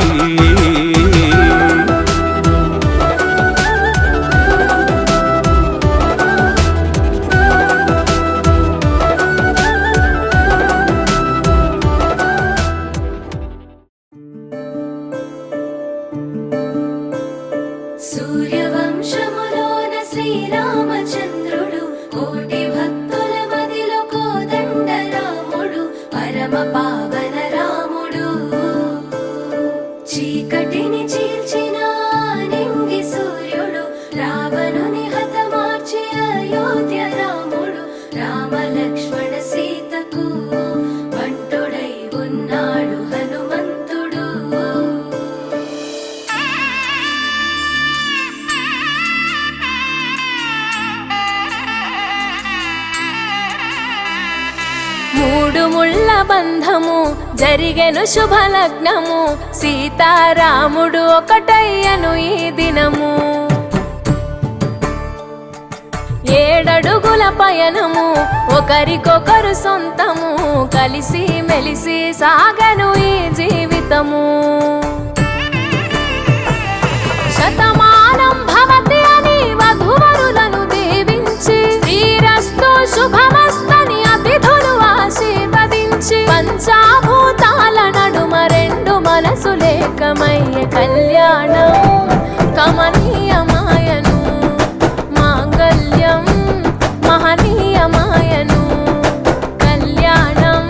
సూర్యవంశములోన శ్రీరామచంద్రుడు, కోటి భక్తుల మదిలో కోదండ రాముడు, పరమ పావన రాముడు. చీకటిని చీల్చిన నింగి సూర్యుడు, రావణుని హతమార్చి అయోధ్య రాముడు. రామ లక్ష్మణ సీతకు బంటుడై ఉన్నాడు హనుమంతుడు. మూడు ముళ్ళ బంధము జరిగెను శుభలగ్నము, సీతారాముడు ఒకటయ్యను ఈ దినము. 7 అడుగుల పయనము, ఒకరికొకరు సొంతము, కలిసి మెలిసి సాగను ఈ జీవితము. శతమానం భవతి అని వధువరులను దీవించి, శ్రీరస్తు శుభమస్తని అతిథులు ఆశీర్వదించి, పంచాభూతాల నడుమ 2 మనసులేకమయ్యే కళ్యాణం కమనీయమాయను. మాంగళ్యం మహనీయమాయను, కళ్యాణం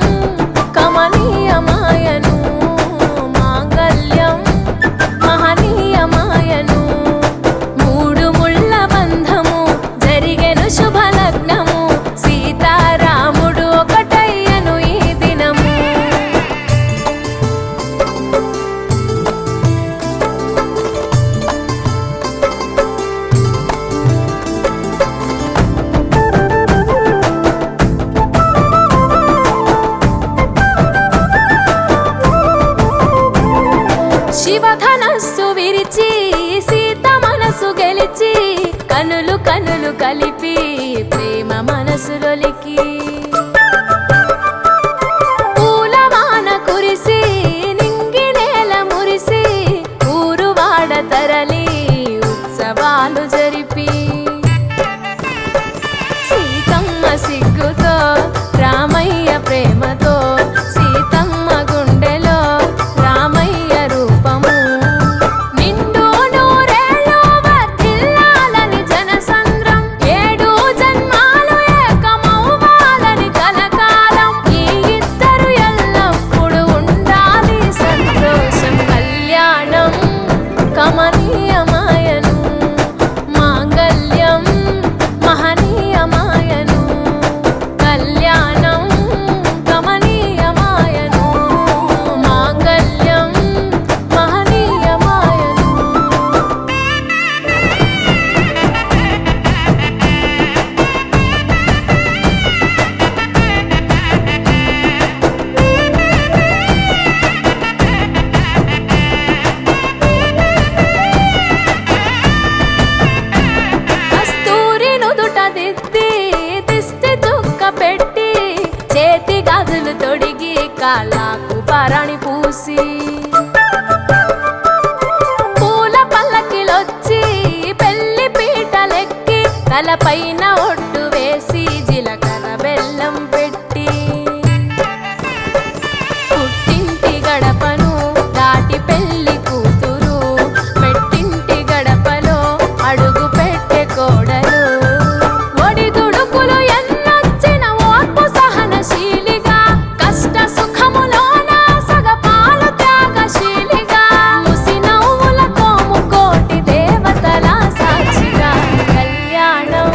కమనీయమాయను. మాంగళ్యం మహనీయమాయను. 3 ముళ్ళ బంధము జరిగెను శుభలగ్నము, సీతారాముడు ఒకటయ్యను ఈ దినము. శివధనస్సు విరిచి సీత మనసు గెలిచి, కనులు కనులు కలిపి ప్రేమ మనసులొలికి, పూలవాన కురిసి నింగి నేల మురిసి, ఊరువాడ తరలి ఉత్సవాలు జరిపి, సీతమ్మ సిగ్గుతో రామయ్య ప్రేమతో, సీతమ్మ గుండెలో రామయ్య రూపము. నిండు నూరేళ్ళు వర్ధిల్లాలని జనసంద్రం, 7 జన్మాలు ఏకమవ్వాలని కలకాలం. ఈ ఇద్దరు ఎల్లప్పుడు ఉండాలి సంతోషం. కళ్యాణం కమనీయమాయను, మాంగళ్యం మహనీయమాయను. కళ్యాణం కమనీయమాయను, మాంగళ్యం మహనీయమాయను. కస్తూరి నుదుట దిద్ది దిష్టి చుక్క పెట్టి, చేతి గాజులు తొడిగి కాళ్ళకు పరాణి పూసి, పూల పల్లకిలొచ్చి పెళ్లి పీటలెక్కి, తలపైన ఒట్టు వేసి జీలకర్ర బెల్లం పెట్టి, పుట్టింటి గడపను దాటి పెళ్లి కూతురు, పెట్టింటి గడపలో అడుగు పెట్టే కోడలు. ఒడిదుడుకులు ఎన్నొచ్చిన ఓర్పు సహనశీలిగా, కష్ట సుఖములోన సగపాలు త్యాగశీలిగా, ముసి నవ్వులతో ముకోటి దేవతల సాక్షిగా. కళ్యాణం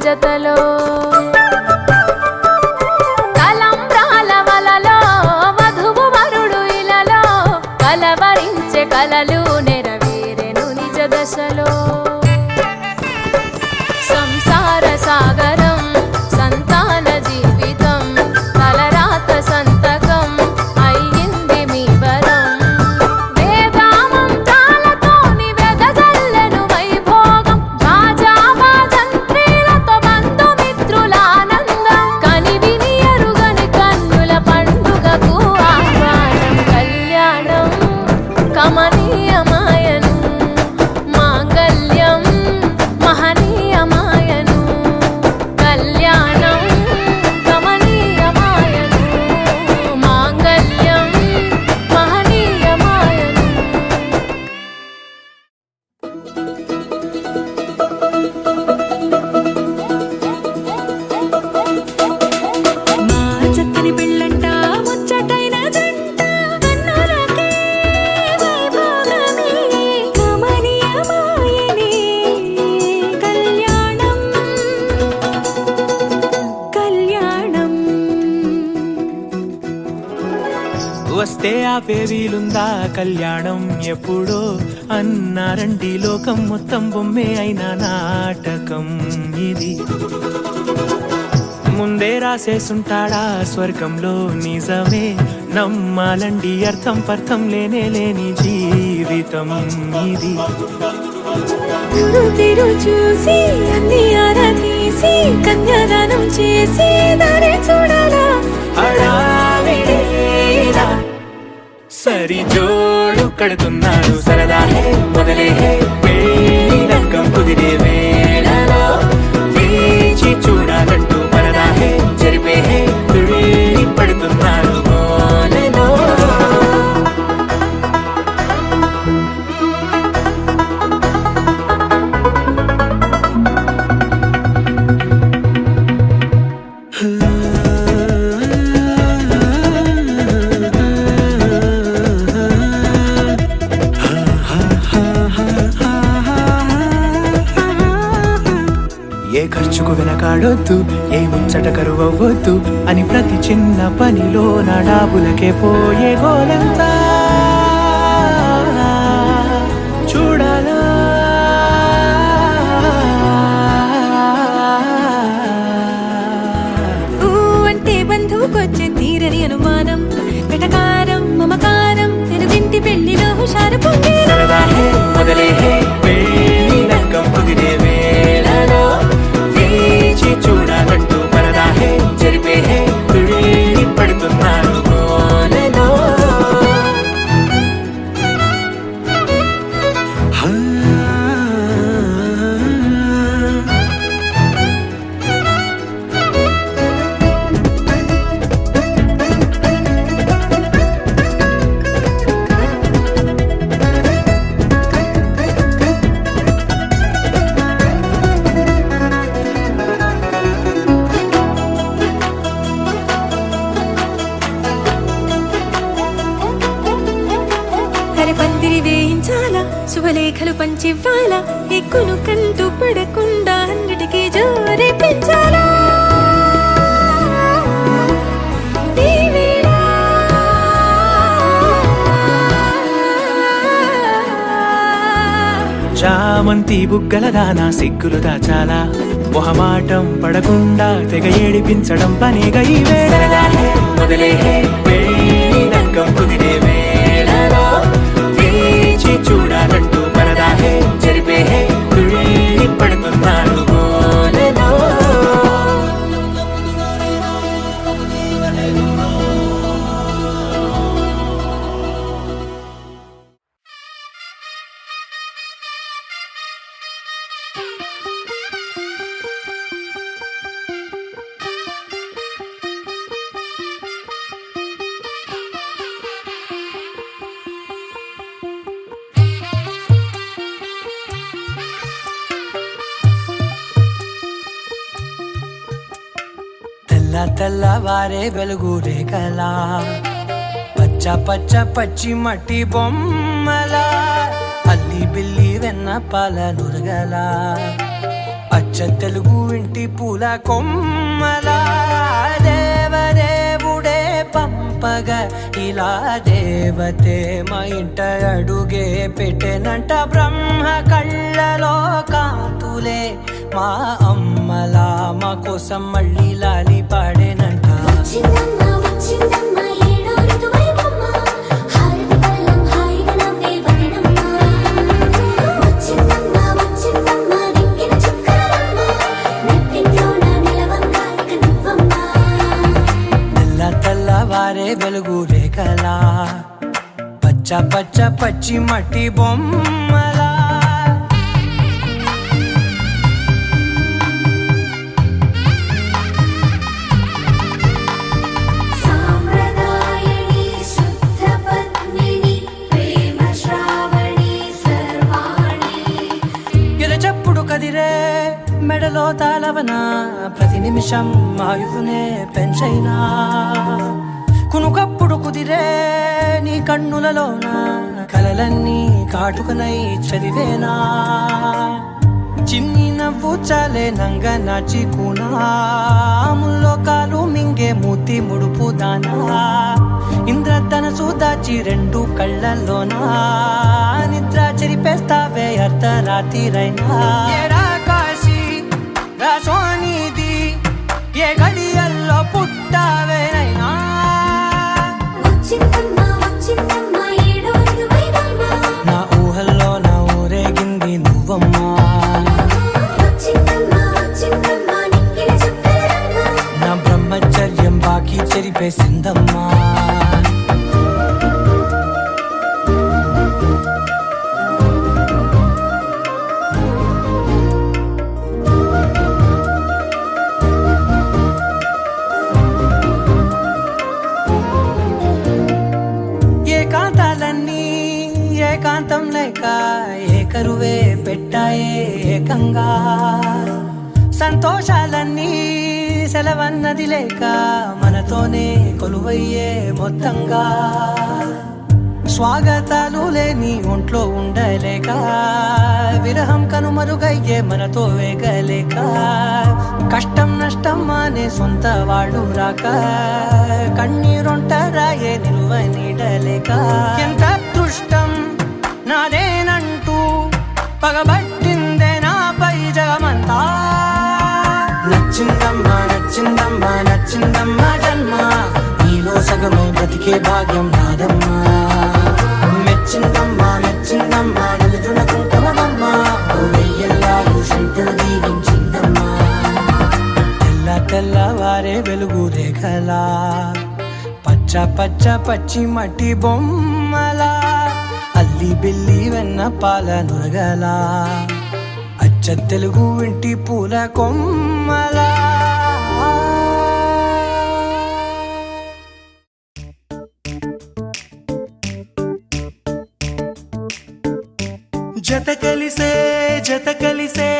జతలో తలంబ్రాల వలలో వధువు వరుడు ఇలలో కలవరించే కలలు నెరవేరెను నిజ దశలో సంసార సాగరం సంతాన జీవితం తలరాత సంతకం అయ్యింది మీ వరం వేదామంత్రాలతోని వెదజల్లెను వైభోగం భాజావాజంత్రీలతో బంధుమిత్రులానందం కనివిని ఎరుగని కన్నుల పండుగకు ఆహ్వానం కళ్యాణం కమనీయమాయను మాంగళ్యం మహనీయమాయను కళ్యాణం కమనీయమాయను మాంగళ్యం మహనీయమాయను మా చక్కని పెళ్ళంట ముచ్చటైన జంట కన్నులకే వైభోగమే కమనీయమాయనే కళ్యాణం కళ్యాణం వస్తే ఆపే వీలుందా కళ్యాణం ఎప్పుడో అన్నారండి లోకం మొత్తం బొమ్మే అయిన నాటకం ఇది ముందే రాసేసుంటాడా స్వర్గంలో నిజమే నమ్మాలండి అర్థం పర్థం లేనే లేని జీవితం ఇది తిరు చూసి అన్ని ఆరాధీసి కన్యాదానం చేసి దారి చూడాలా హడావిడిలా సరి జోడు కడుతున్నారు సరదా హే మొదలే హే పెళ్లి లగ్గం కుదిరే వేళలో వేచి చూడాలంటూ పరదా హే జరిపే హే తుళ్ళి పడుతున్నారు గోలలో ఏ ఖర్చుకు వెనకాడొద్దు ఏ ముచ్చట కరువవ్వద్దు అని ప్రతి చిన్న పనిలో నడాబులకే పోయే గోలంతా చూడాలా ఊ అంటే బంధువుకొచ్చే తీరని అనుమానం వెటకారం మమకారం తెలుగింటి పెళ్లిలో హుషారు పొంగే సరదా హే మొదలే హే పెళ్లి లగ్గం కుదిరే వేళలో వేచి చూడాలంటూ పరదా హే జరిపే హే తుళ్ళి పడుతున్నారు గోలలో పందిరి వేయించాలా శుభలేఖలు పంచివ్వాలా ఎక్కును కంటూ పడకుండా అన్నిటికీ జోరే పెంచాలా ఈ వేళ చామంతి బుగ్గల దానా సిగ్గులు దాచాలా మొహమాటం పడకుండా తెగ ఏడిపించడం పనేగా ఈ వేళ మొదలే హే పెళ్లి లగ్గం కుదిరే వేళలో వేచి చూడాలంటూ పరదా హే జరిపే హే తుళ్ళి పడుతున్నారు గోలలో తెల్లవారే వెలుగు రేఖలా పచ్చ పచ్చ పచ్చి మట్టి బొమ్మలా అల్లి బిల్లి వెన్న పాల నురగలా అచ్చ తెలుగు ఇంటి పూల కొమ్మలా దేవదేవుడే పంపగా ఇలా దేవతే మా ఇంట అడుగే పెట్టెనంట బ్రహ్మ కళ్ళలో కాంతులే మా అమ్మలా మా కోసం మళ్ళీ లాలి పాడేనంట తెల్లవారే వెలుగు రేఖలా పచ్చ పచ్చ పచ్చి మట్టి బొమ్మలా ఎరచప్పుడు కదిరే మెడలో తాళవన ప్రతి నిమిషం ఆయువునే పెంచైనా కునుకప్పుడు కుదిరే నీ కన్నులలోన కలలన్నీ కాటుకనై చదివేనా చిన్ని నవ్వు చాలే నంగ నాచి కూనాముల్లో కాలు మింగే మూతి ముడుపు దానా ఇంద్రధనసు దాచి రెండు కళ్ళల్లోనా నిద్ర చెరిపేస్తావే అర్ధరాత్రిరైనా ఏరా కాశీ రాసోనిది ఏ గడియల్లో పుట్టావేనైనా నా ఊహల్లో నా ఊరేగింది నువ్వమ్మా నా బ్రహ్మచర్యం బాకీ చెరిపేసిందమ్మా ఏకాంతాలన్నీ ఏకాంతం లేక ఏకరువే పెట్టాయే ఏకంగా సంతోషాలన్నీ సెలవన్నది లేక మనతోనే కొలువయ్యే మొత్తంగా స్వాగతాలు లేని ఒంట్లో ఉండలేక విరహం కనుమరుగయ్యే మనతో వేగలేక కష్టం నష్టం అనే సొంత వాళ్ళు రాక కన్నీరొంటరాయే నిలువ నీడలేక ఎంత అదృష్టం నాదేనంటూ పగబట్టిందే నాపై జగమంతా నచ్చిందమ్మా నచ్చిందమ్మా నచ్చిందమ్మా జన్మ నీలో సగమై బ్రతికే భాగ్యం నాదమ్మా మెచ్చిందమ్మా మెచ్చిందమ్మా నిలుచున కుంకుమమ్మా వెయ్యల్లాలు శంకులు దీవించిందమ్మా తెల్లవారే వెలుగు రేఖలా పచ్చ పచ్చ పచ్చి మట్టి బొమ్మలా అల్లి బిల్లి వెన్న పాల నురగలా అచ్చ తెలుగు ఇంటి పూల కొమ్మలా జత కలిసే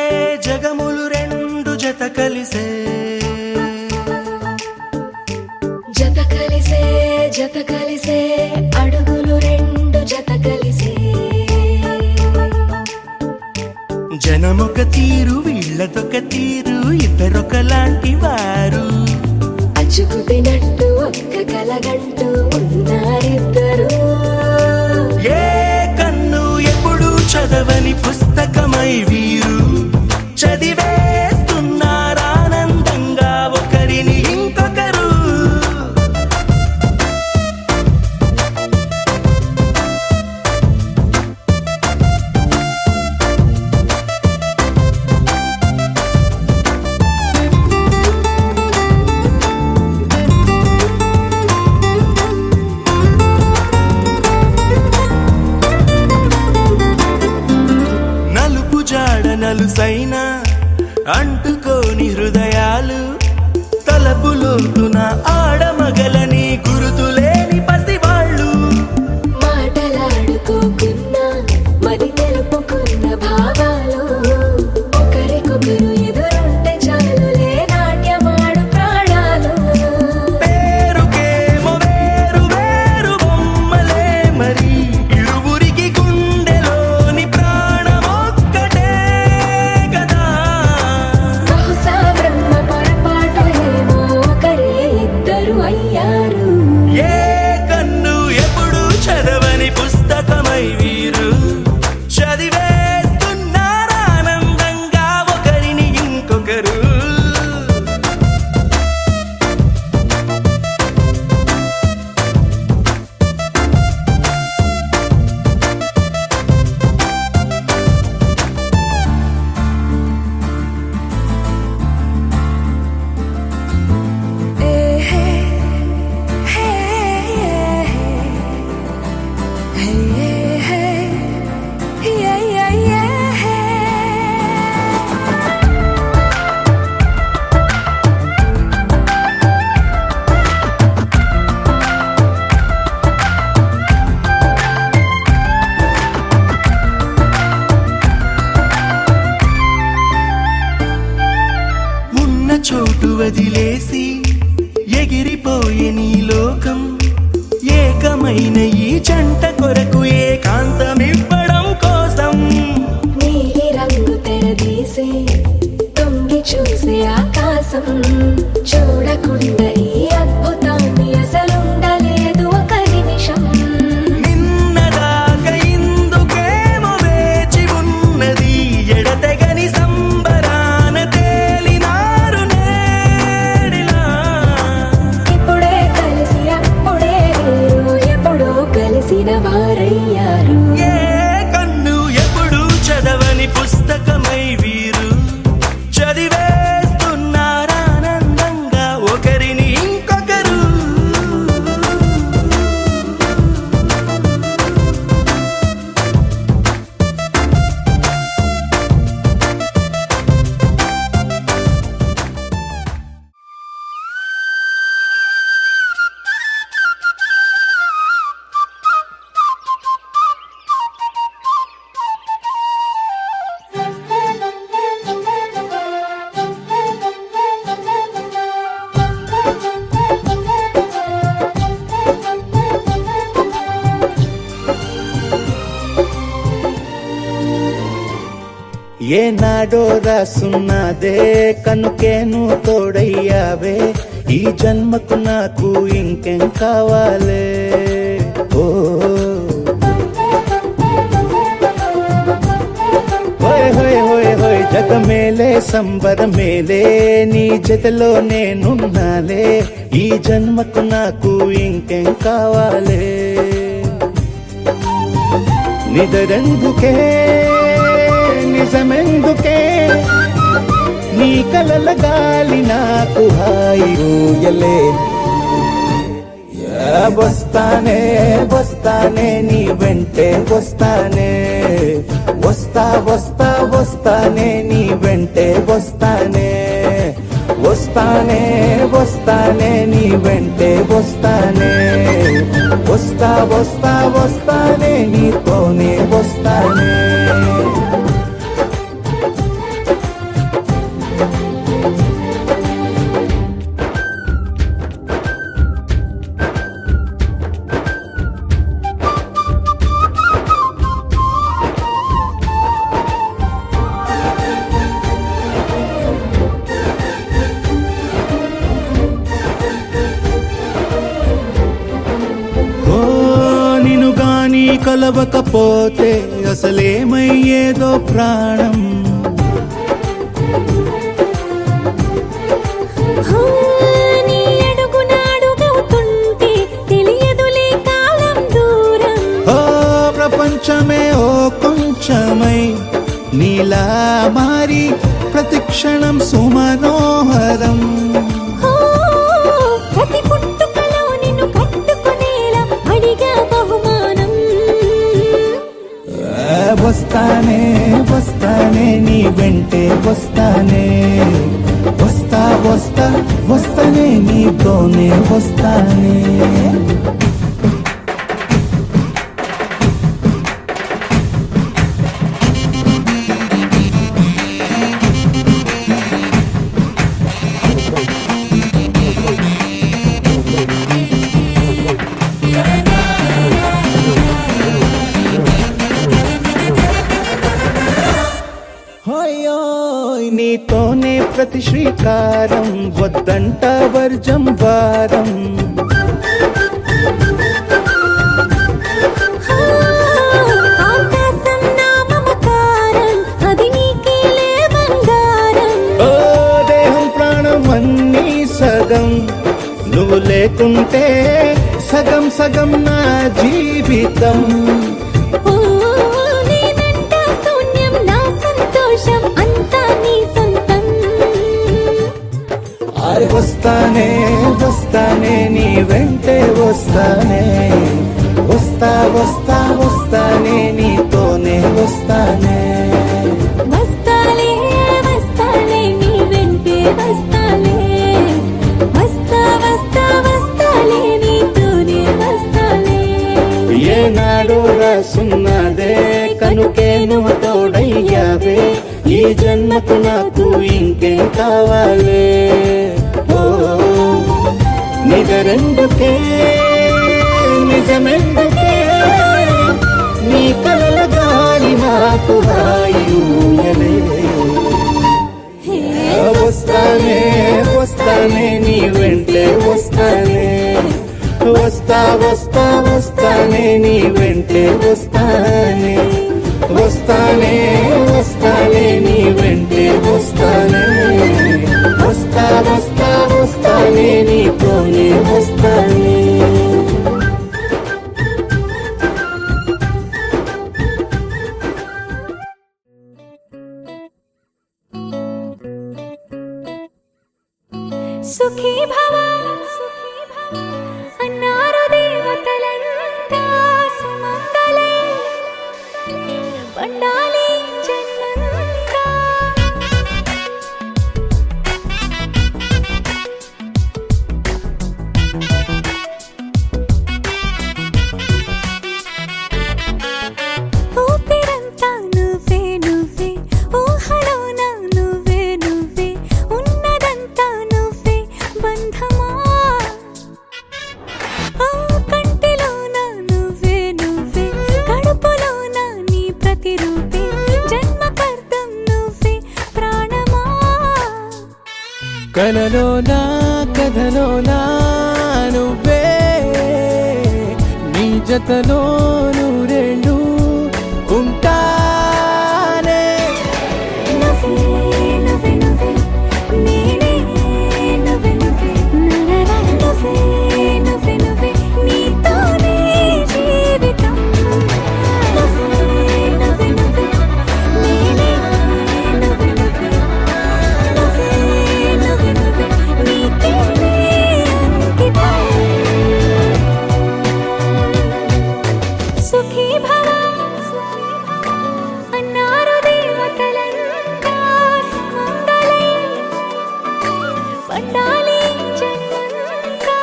జగములు రెండు జత కలిసే జత కలిసే అడుగులు రెండు జత కలిసే జనమొక తీరు వీళ్ళదొక తీరు ఇద్దరొకలాంటి వారు అచ్చుకు తినట్టు ఒక్క కలగంటూ ఉన్నారిద్దరు ఏ కన్ను ఎప్పుడు చదవని పుస్తకమై వీరు చదివేస్తున్నారానందంగా ఒకరిని ఇంకొకరు నలుసైన అంటుకోని హృదయాలు తలపులోతున ఆడమగలని గురుతులేని పసివాళ్ళు మాటలాడుకోకున్నా మరి తెలుపుకున్న భావాలు ఒకరికొకరు ఎదురుంటే చాలులే నాట్యమాడు ప్రాణాలు పేరుకేమో వేరు వేరు బొమ్మలే మరి ఇరువురికి గుండెలోని ప్రాణమొక్కటే కదా చోటు వదిలేసి ఎగిరిపోయే నీ లోకం ఏకమైన ఈ జంట కొరకు ఏకాంతమివ్వడం కోసం నీలి రంగు తెరదీసే తొంగి చూసే ఆకాశం చూడకుండా ఈ అద్భుతాన్ని అసలుండలేదు ఒక నిమిషం నిన్నదాకా ఇందుకేమో వేచి ఉన్నది ఎడతెగని సంబరాన తేలినారు నేడిలా ఇప్పుడే కలిసి అప్పుడే వేరు ఎప్పుడో కలిసిన వారయ్యారు ఏ కన్ను ఎప్పుడు చదవని పుస్తకమై వీరు చదివేస్తున్నారానందంగా ఒకరిని ఇంకొకరు ఏనాడో రాసున్నదే కనుకేను తోడయ్యావే ఈ జన్మకు నాకు ఇంకేం కావాలే ఓ హోయ్ హోయ్ హోయ్ హోయ్ జగ మేలే సంబర మేలే నీ జతలో నేనున్నాలే ఈ జన్మకు నాకు ఇంకేం కావాలే నిదరెందుకే నిజమెందుకే నీ కలల గాలి నాకు హాయియలే వస్తానే వస్తానే నీ వెంటే వస్తానే వస్తా వస్తా వస్తానే నీ వెంటే వస్తానే వస్తానే వస్తానే నీ వెంటే వస్తానే వస్తా వస్తా వస్తానే నీతోనే వస్తానే కలవకపోతే అసలేమయ్యేదో ప్రాణం నీ అడుగునాడుగవుతుంటే తెలియదులే కాలం దూరం ఓ ప్రపంచమే ఓ కొంచెమై నీలా మారి ప్రతిక్షణం సుమనోహరం ప్రతి పుట్టుకలో నిన్ను కట్టుకునేలా అడిగా బహుమానం వస్తానే వస్తానే నీ వెంటే వస్తానే వస్తా వస్తా వస్తానే నీతోనే వస్తానే నీతోనే ప్రతి శ్రీకారం వద్దంట వర్జం వారం ఆకాశం నా మమకారం అది నీకేలే బంగారం ఓ దేహం ప్రాణం అన్నీ సగం నువ్వు లేకుంటే సగం సగం నా జీవితం నేనంట శూన్యం నా సంతోషం అంతా నీ సొంతం వస్తానే వస్తానే నీ వెంటే వస్తానే వస్తా వస్తా వస్తానే నీతోనే వస్తానే వస్తాలే వస్తాలే నీ వెంటే వస్తాలే వస్తా వస్తా వస్తాలే నీతోనే వస్తాలే ఏనాడు రాసున్నదే కనుకే నువ్వు తోడయ్యావే ఈ జన్మకు నాకు ఇంకేం కావాలే వస్తానే వస్తానే నీ వెంటే వస్తానే వస్తా వస్తా వస్తానే నీ వెంటే వస్తానే వస్తానే వస్తానే నీ వెంటే వస్తానే వస్తా వస్తా వస్తానే నీతోనే వస్తానే సుఖీ భవ అన్నారు దేవతలంతా సుమంగళే పండాలి జన్మంతా ఊపిరంతా నువ్వే నువ్వే ఊహలోన నువ్వే నువ్వే ఉన్నదంతా నువ్వే బంధమా కంటిలోన నువ్వే నువ్వే కడుపులోన నీ ప్రతిరూపే జన్మకర్తం నువ్వే ప్రాణమా కలలోనా కథలోనా నువ్వే నీ జతలో నూరేళ్ళు ఉంటానే నువ్వే నువ్వే నువ్వే నేనే నువ్వే నువ్వే నరరా నువ్వే నువ్వే నువ్వే నీతోనే జీవితం నువ్వే నువ్వే నువ్వే నేనే నువ్వే నువ్వే నువ్వే నువ్వే నువ్వే నీకేనే అంకితం సుఖీ భవ అన్నారు దేవతలంతా సుమంగళే పండాలి జన్మంతా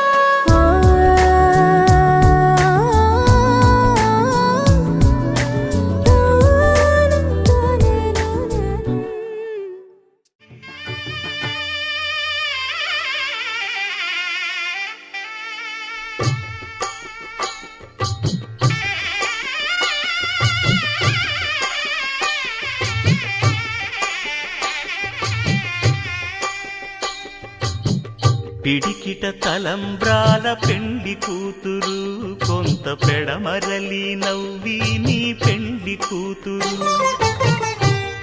పిడికిట తలంబ్రాల పెండ్లి కూతురు కొంత పెడమరలి నవ్వి నీ పెండ్లి కూతురు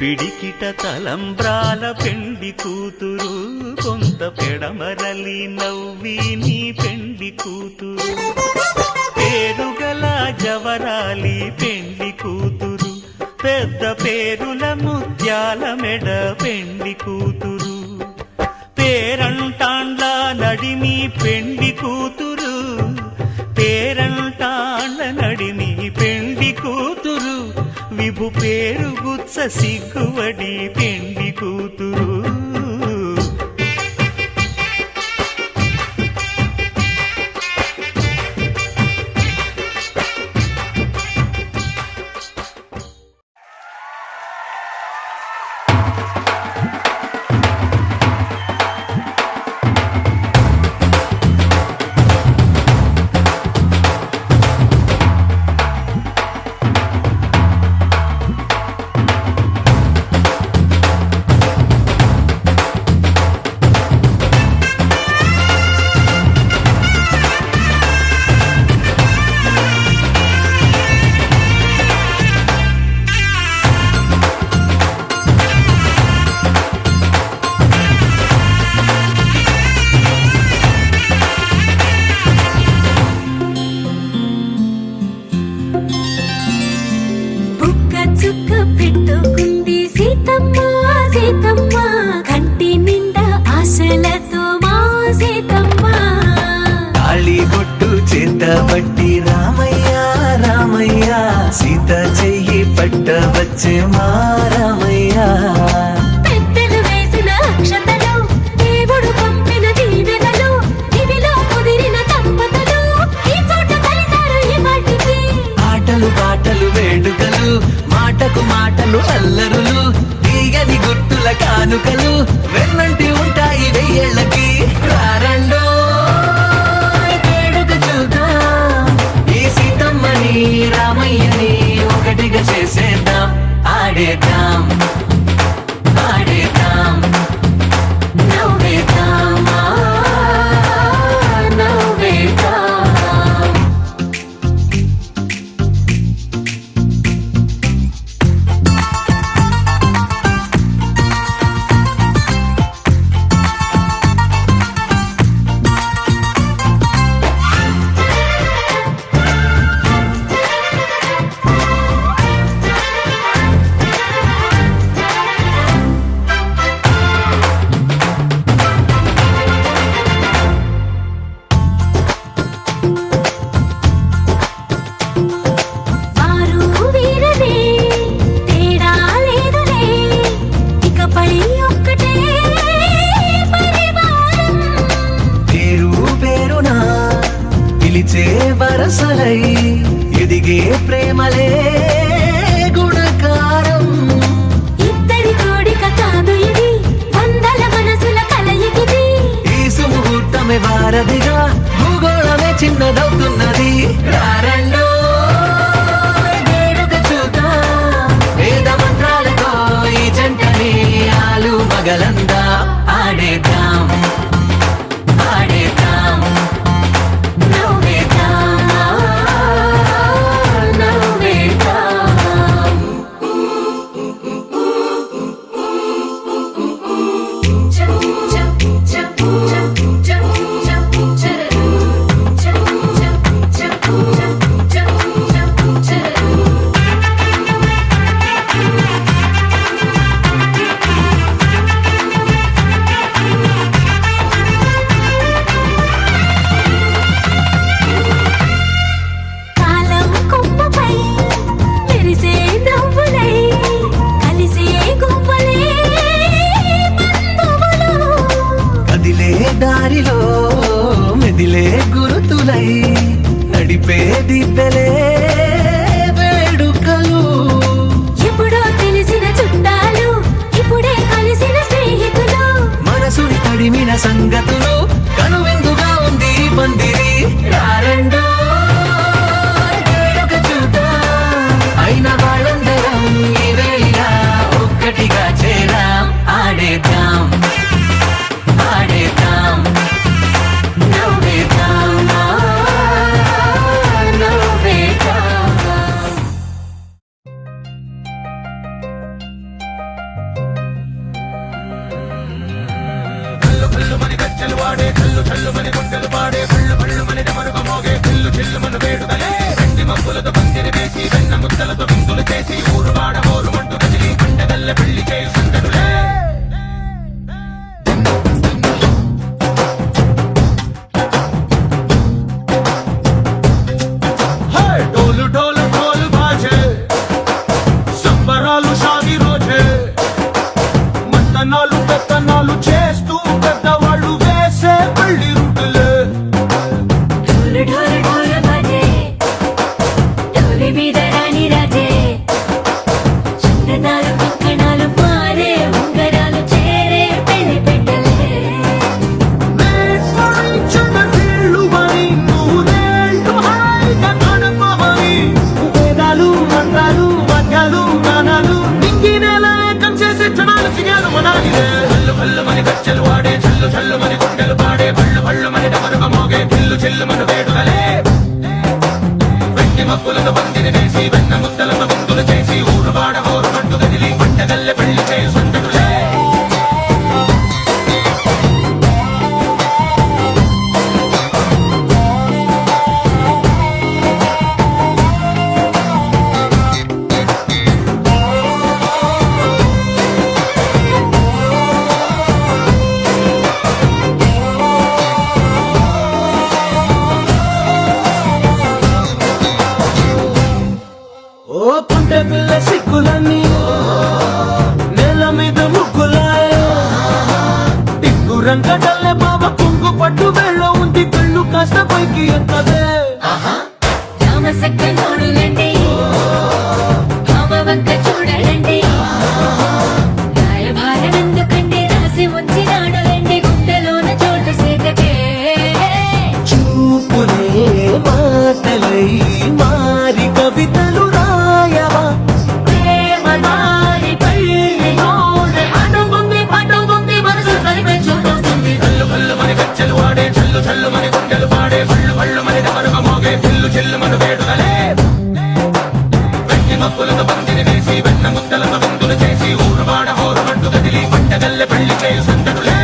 పిడికిట తలంబ్రాల పెండ్లి కూతురు కొంత పెడమరలి నవ్వి నీ పెండ్లి కూతురు పేరుగల జవరాలి పెండ్లి కూతురు పెద్ద పేరుల ముత్యాల మెడ పెండ్లి కూతురు పేరంటాండ్ల నడిమి పెండ్లి కూతురు పేరంటాండ్ల నడిమి పెండ్లి కూతురు విభు పేరు గుత్స సిగ్గువడి పెండ్లి కూతురు పట్టబట్టి రామయ్య రామయ్య సీత చెయ్యి పట్టవచ్చే మా రామయ్య పెద్దలు వేసిన అక్షతలు దేవుడు పంపిన దీవెనలు ఇవిలో కుదిరిన దంపతులు ఈ చోట కలిసారు ఈ వాటికి ఆటలు పాటలు వేడుకలు మాటకు మాటలు అల్లరులు తీయని గుట్టుల కానుకలు వెన్నంటి ఉంటాయి వెయ్యేళ్ళకి రారండో రామయ్యని ఒకటిగా చేసేద్దాం ఆడేద్దాం ఆడేద్దాం వరసలై ఎదిగే ప్రేమలే గుణకారం. ఇద్దరి కోడిక కాదు ఇది, వందల మనసుల కలయికిది. ఈ సుముహూర్తమే వారధిగా భూగోళమే చిన్నదవుతున్నది. రారండో వేడుక చూద్దాం, వేద మంత్రాలతో ఈ జంటని ఆలు మగలందా ఆడేద్దాం ఆడేద్దాం నవ్వేద్దాం, నవ్వేద్దాం. కాలం కొమ్మపై మెరిసే నవ్వులై కలిసే గువ్వలే బంధువులు. కదిలే దారిలో మెదిలే గురుతులై నడిపే దిబ్బెలే వేడుకలు. ఎప్పుడో తెలిసిన చుట్టాలు, ఇప్పుడే కలిసిన స్నేహితులు. మనసుని తడిమిన సంగతులు కనువిందుగా ఉంది ఈ పందిరి. రారండో వేడుక చూద్దాం, అయిన వాళ్ళందరం ఈ వేళ ఒక్కటిగా చేరాం. ఆడేద్దాం ఆడేద్దాం నవ్వేద్దాం, నవ్వేద్దాం. డోలు డోలు ఢోలు బాజే, సంబరాలు షాది రోజే, మంతనాలు పెత్తనాలు చేస్తూ పెద్దవాళ్ళు వేసే పెళ్లి రూటులే. ఢోలు ఢోలు ఢోలు బాజే, ఢోలి మీద రాణి రాజే. చందనాలు కంకణాలు మారే, ఉంగరాలు చేరే పెళ్లి పెట్టలే. చెన్నీళ్ళు అని నూరేళ్ళు హాయిగా గడపమని, వేదాలు మంత్రాలు వాక్యాలు గానాలు నింగి నేల ఏకం చేసే క్షణాలు చిగాలు మనాలిలే. హల్లు హల్లు మని గజ్జలు వాడే, చల్లు చల్లు మని గుండెలు పాడే, భళ్ళు భళ్ళు మని డమరుగ మోగే, పిల్లు చిల్లు మన వేడుకలే. వెండి మబ్బులతో పందిరి వేసి వెన్న ముద్దలతో విందులు చేసి ఊరు వాడ హోరు పట్టు గదిలి పంటగల్లె పెళ్లి చేయి సందడులే. ఓ పుంటె పిల్ల సిక్కులన్నీ నేల మీద ముగ్గులాయో, టిక్కు రంగడల్లే బాబ కుంగు పట్టు వెళ్ళ ఉంది, కళ్ళు కాస్త పైకి ఎత్తదే. రామసక్క నోడులండి, భామ వంక చూడలండి. రాయభారం ఎందుకండి, రాసి ఉంచినాడులండి గుండెలోన చోటు సీతకే. చూపులే మాటలై మారి కవితలు రాయవా. ప్రేమ దారి పెళ్లిలోనే అడుగుంది పడుగుంది, మనసు కలిపే చూడుతుంది. హల్లు హల్లు మని గజ్జలు వాడే, చల్లు చల్లు మని గుండెలు పాడే, భళ్ళు భళ్ళు మని డమరుగ మోగే, పిల్లు చిల్లు మన వేడుకలే. వెండి మబ్బులతో పందిరి వేసి వెన్న ముద్దలతో విందులు చేసి ఊరు వాడ హోరు పట్టు గదిలి పంటగల్లె పెళ్లి చేయి సందడులే.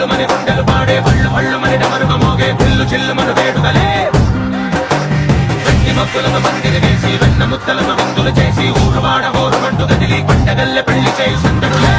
జల్లుమని గుండెలు పాడే పళ్ళు పళ్ళు మని డమరుగా మోగే పిల్లు చిల్లుమను వేడుకలే వెట్టి మక్కులను మందిరి వేసి వెన్న ముద్దలను విందులు చేసి ఊరువాడ హోరుమంటూ కదిలి పండగల్లె పెళ్లి చేయి సందడులే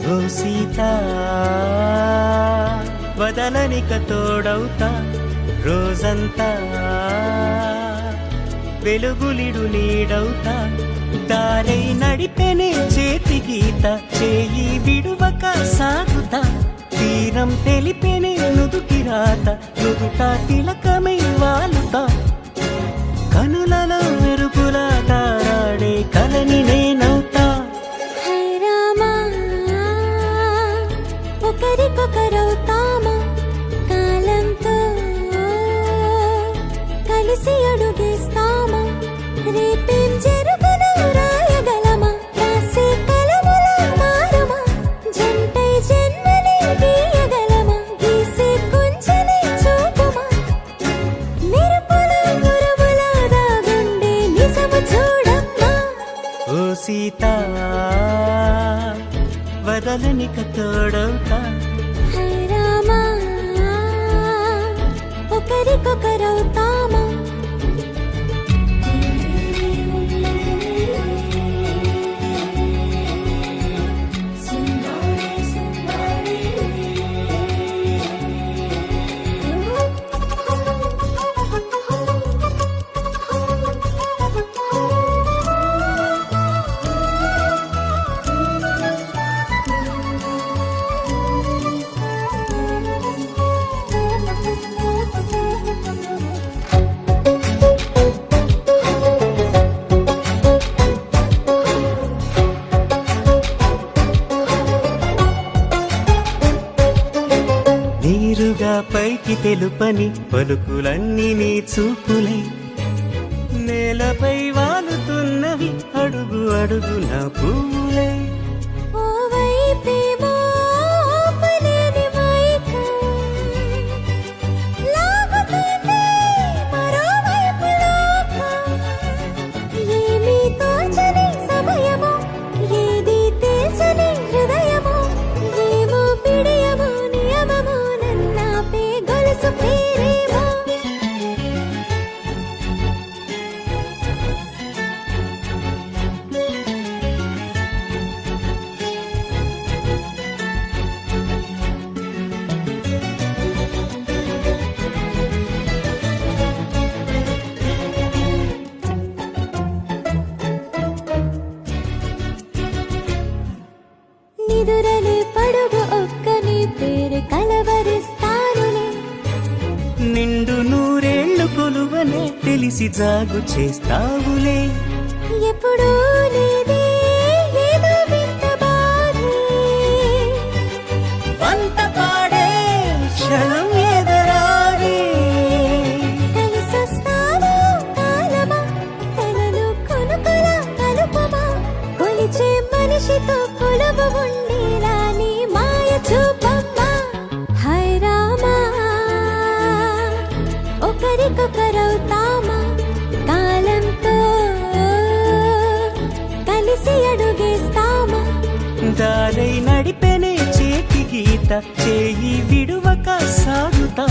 ఓ సీత వదలనిక తోడవుతా రోజంతా వెలుగులిడు నీడవుతా దారై నడిపెనే చేతి గీత చేయి విడువక సాగుతా తీరం తెలిపెనే నుదుటి రాత నుదుట తిలకమై వాలుతా కనులలో మెరుగులా తారాడే కలని నేనవుతా ఒకరికొకరవుతామా కాలంతో కలిసి అడుగేస్తామా రేపేం జరుగును రాయగలమా రాసే కలముల మారమా జంటై జన్మని గీయగలమా గీసే కొంచెని చూపుమా మెరుపుల మురముల దాగుండే నిజము చూడమ్మా ఓ సీత వదలనిక తోడవుతా రామా ఒకరికొకరవుతామా నీరుగా పైకి తెలుపని పలుకులన్నీ నీ చూపులై నేలపై వాలుతున్నవి అడుగు అడుగు నా పువ్వులై ఓ వైపేమో ఆపలేని మైకం లాగుతుంది మరోవైపు లోకం ఏమీ తోచని సమయమో ఏది తేల్చని హృదయమో ఏమో పిడియమో నియమమో నన్నాపే గొలుసు పేరేమో నిదురలే పడుగు ఒక్క నీ పేరు కలవరిస్తానులే నిండు నూరేళ్లు కొలువనే తెలిసి జాగు చేస్తావులే ఎప్పుడూ లేదే ఏదో వింత బాధే వంత పాడే క్షణం ఎదరాడే కలిసొస్తావో కాలమా కలలు కొనుకల కలుపమా కొలిచే మనిషితో కొలువు ఉండేలా నీ మాయ చూపమ్మా హై రామా ఒకరికొకరవుతామా కాలంతో కలిసి అడుగేస్తామా దారై నడిపెనే చేతి గీత చేయి విడువక సాగుతా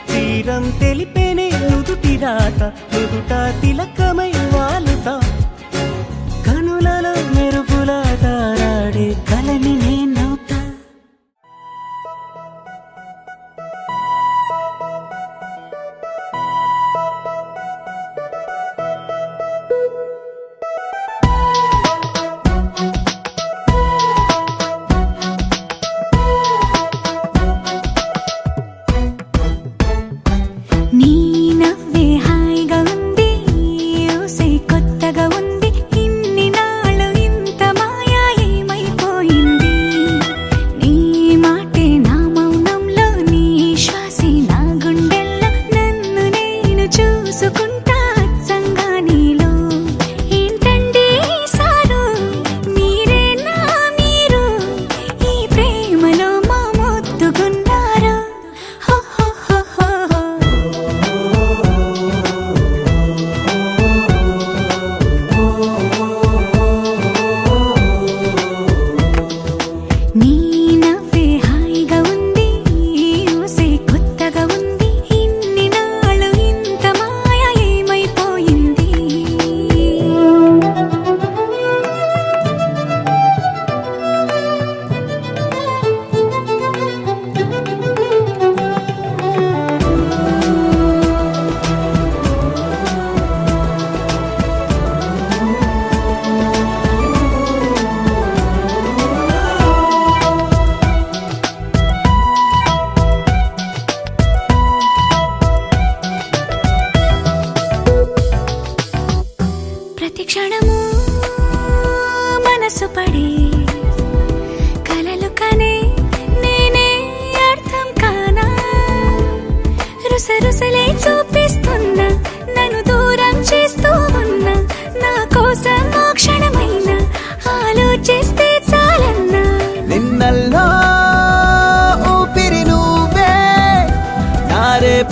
తీరం తెలిపెనే నుదుటి రాత నుదుట తిలకమై వాలుతా కనులలో మెరుపులా తారాడే కలని నేనవుతా నీ నవ్వే హాయిగా ఉంది ఊసే కొత్తగా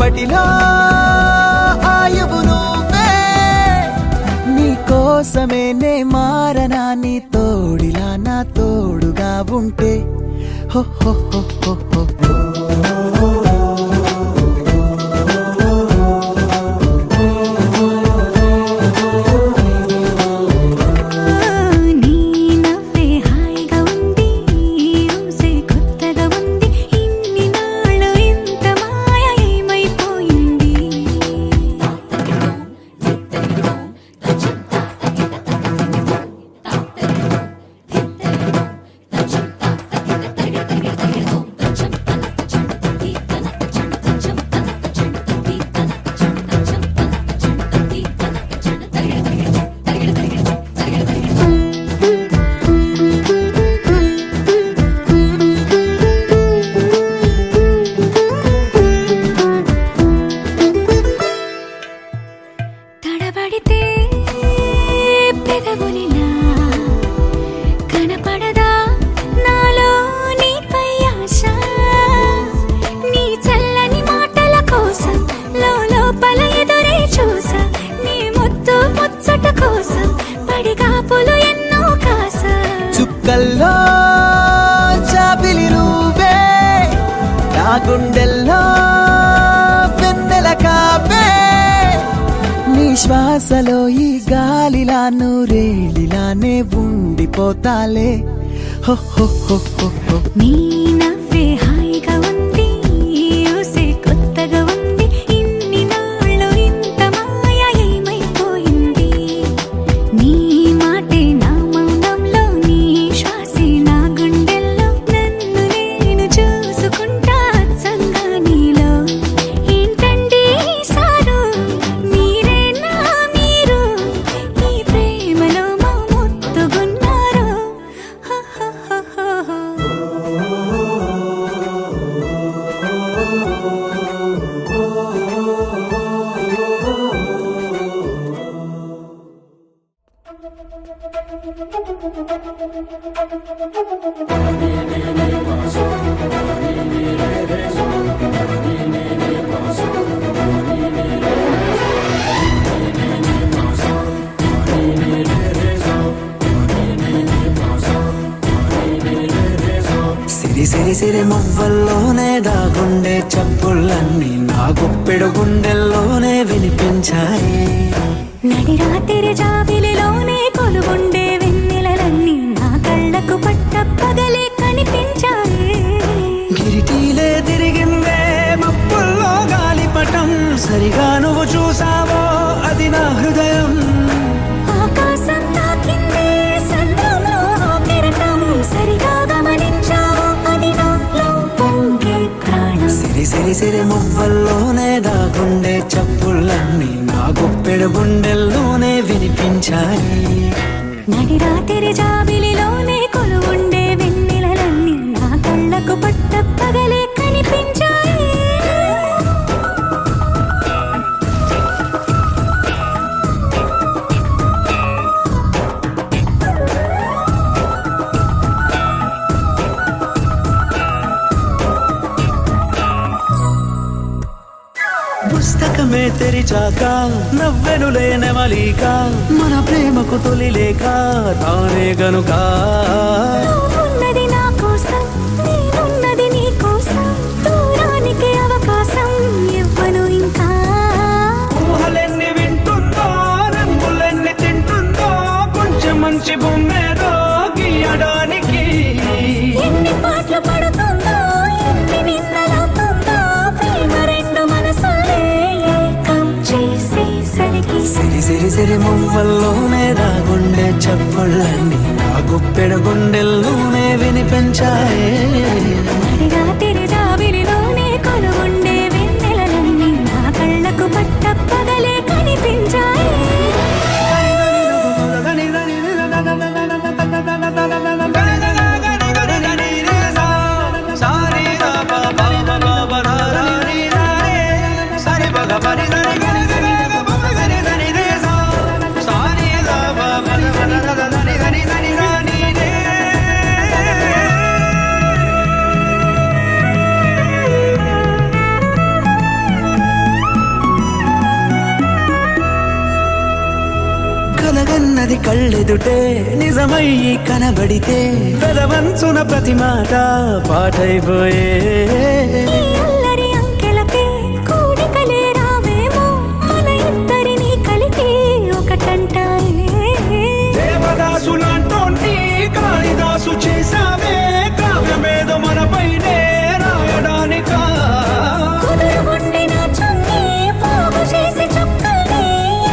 రేపటిలో ఆయువు నువ్వే నీ కోసమే నే మారనా నీ తోడిలా నా తోడుగా ఉంటే హో హో హో హో హో నీ నవ్వే హాయిగా ఉంది ఊసే కొత్తగా ఉంది ఇన్ని నాళ్ళు ఇంత మాయ ఏమైపోయింది తడబడితే పెదవులిలా కనపడదా నాలో నీపై ఆశ నీ చల్లని మాటల కోసం లోపల ఎదురే చూసా నీ ముద్దు ముచ్చట కోసం పడిగాపులు ఎన్నో కాసా చుక్కల్లో చాపిలి నువ్వే నా గుండెల్లో వెన్నెల కాపే నీ శ్వాసలో ఈ గాలిలా నూరేలిలానే ఉండిపోతాలే హో హో హో హో హో నీ నవ్వే హాయిగా ఉంది ఊసే కొత్తగా ఉంది ఇన్ని నాళ్ళు ఇంత మాయ ఏమైపోయింది నీ మాటే నా మౌనంలో నీ శ్వాసే నా గుండెల్లో నన్ను నేను చూసుకుంటా అచ్చంగా నీలో ఏంటండి సారు మీరే నా మీరు ఈ ప్రేమలో మా ముత్తుగున్నారు హో హో హో హో సిరి సిరి సిరి మువ్వల్లోనే దాగుండే చప్పుళ్ళన్నీ నా గుప్పెడు గుండెల్లోనే వినిపించాయి నడి రాత్రి జాబిలిలోనే కొలుగుండే వెన్నెలలన్నీ నా కళ్ళకు పట్ట పగలే కనిపించాయి గిరిటీలే తిరిగిందే మప్పుల్లో గాలిపటం సరిగా నువ్వు చూసావో అది నా హృదయం ఆకాశం తాకిందే సంద్రంలో కెరటం సరిగా గమనించావు అది నాలో పొంగే ప్రాణం సిరి సిరి సిరి మువ్వల్లోనే దాగుండే చప్పుళ్ళన్నీ నా గుప్పెడు గుండెల్లోనే వినిపించాయి నడి రాత్రి జాబిలిలోనే కొలువుండే వెన్నెలలన్నీ నా కళ్ళకు పట్ట పగలే కనిపించాయి పుస్తకమే తెరిచాక నవ్వెనులే నెమలిక మన ప్రేమకు తొలి లేక తానే గనుక ఉన్నది నా కోసం నేనున్నది నీ కోసం దూరానికి అవకాశం ఇవ్వను ఇంకా ఊహలెన్ని వింటుందో రంగులెన్ని తింటుందో కొంచెం మంచి బొమ్మేదో గీయడానికి ఎన్ని పాటలు పడుతుందో ఎన్ని నిన్నలవుతుందో ప్రేమ రెండు మనసులే ఏకం చేసేసరికి సిరి సిరి సిరి మువ్వల్లోనే దాగుండే చప్పుళ్ళన్నీ నా గుప్పెడు గుండెల్లోనే వినిపించాయి నడి రాత్రి జాబిలిలోనే కొలువుండే వెన్నెలలన్నీ నా కళ్ళకు పట్ట పగలే కనిపించాయి కళ్ళెదుటే నిజమయ్యి కనబడితే పెదవంచున ప్రతి మాట పాటైపోయే ఈ అల్లరి అంకెలకే కూడికలే రావేమో మన ఇద్దరిని కలిపి ఒకటంటాయే దేవదాసులంటోంటి కాళిదాసు చేశావే కావ్యమేదో మనపైనే రాయడానికా కుదురుగుండి నా చున్నీ పోగు చేసి చుక్కల్ని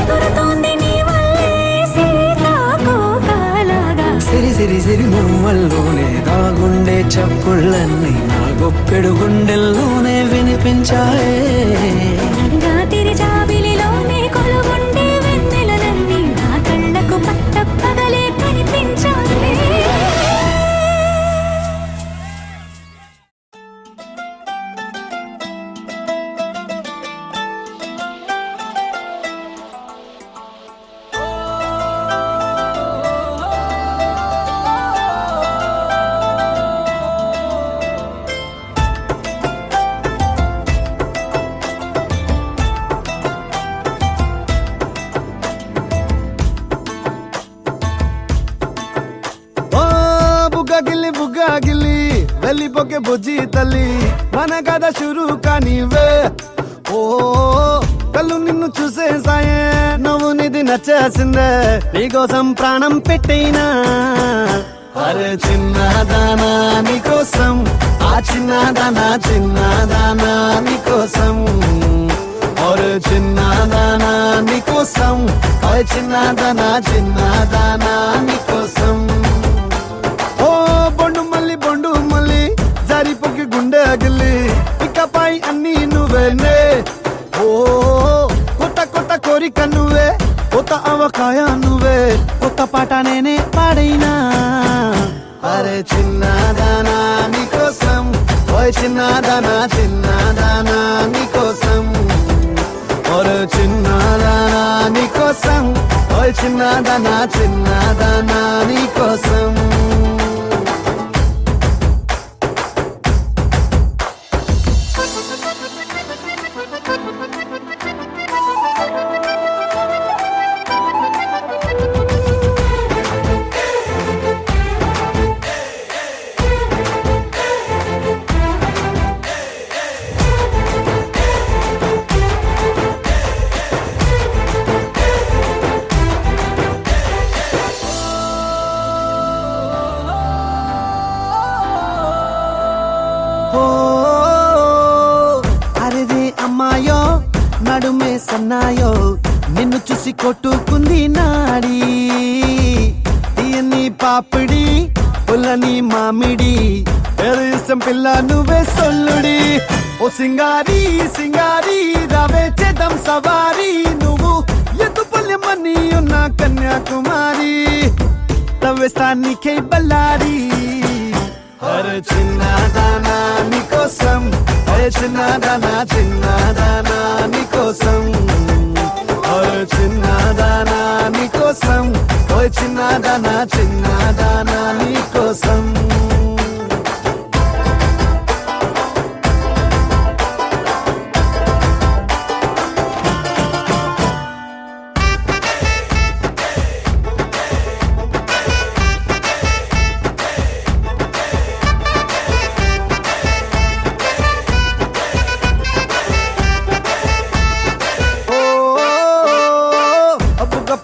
ఎగురుతోంది నీ వల్లే సీతాకోకలాగా సిరి సిరి సిరి మువ్వల్లోనే దాగుండే చప్పుళ్ళన్నీ నా గొప్పెడు గుండెల్లోనే వినిపించాయే రాత్రి జాబిలిలోనే కొలుగుండే వెన్నెలలన్నీ నా కళ్ళకు పట్టపగలే కనిపించాలే ఓ బుగ్గాగిల్లి వెళ్ళిపోకే బుజ్జి తల్లి మన కథ షురు కానివే ఓ కళ్ళు నిన్ను చూసేసాయే నువ్వు నిధి నచ్చేసిందే నీకోసం ప్రాణం పెట్టైనా అరే చిన్నదానా నీకోసం ఆ చిన్నదానా నీకోసం ఒరే చిన్నదానా నీకోసం ఓయ్ చిన్నదానా నీకోసం ఓ బొండు మళ్ళీ జారిపోకి గుండె అగిలి ఇకపై అన్ని నువ్వేనే ఓ కొత్త కోరిక నువ్వే కొత్త అవకాయ నువ్వే కొత్త పాట నేనే పాడైనా అరే చిన్నదానా నీకోసం ఓయ్ చిన్నదానా నీకోసం ఒరే చిన్నదానా నీకోసం ఓయ్ చిన్నదానా నీకోసం ఓ అరేది అమ్మాయో నడుమే సన్నాయో నిన్ను చూసి కొట్టుకుంది నాడి తీయని పాపిడి పుల్లని మామిడి ఏదో ఇష్టం పిల్ల నువ్వే సొల్లుడి ఓ సింగారి రావే చేద్దాం సవారి నువ్వు ఎదు పల్లెమని ఉన్న కన్యాకుమారి తవ్వేస్తానికై బల్లారి అరే చిన్నదానా నీకోసం అరే చిన్నదానా నీకోసం అరే చిన్నదానా నీకోసం ఓయ్ చిన్నదానా నీకోసం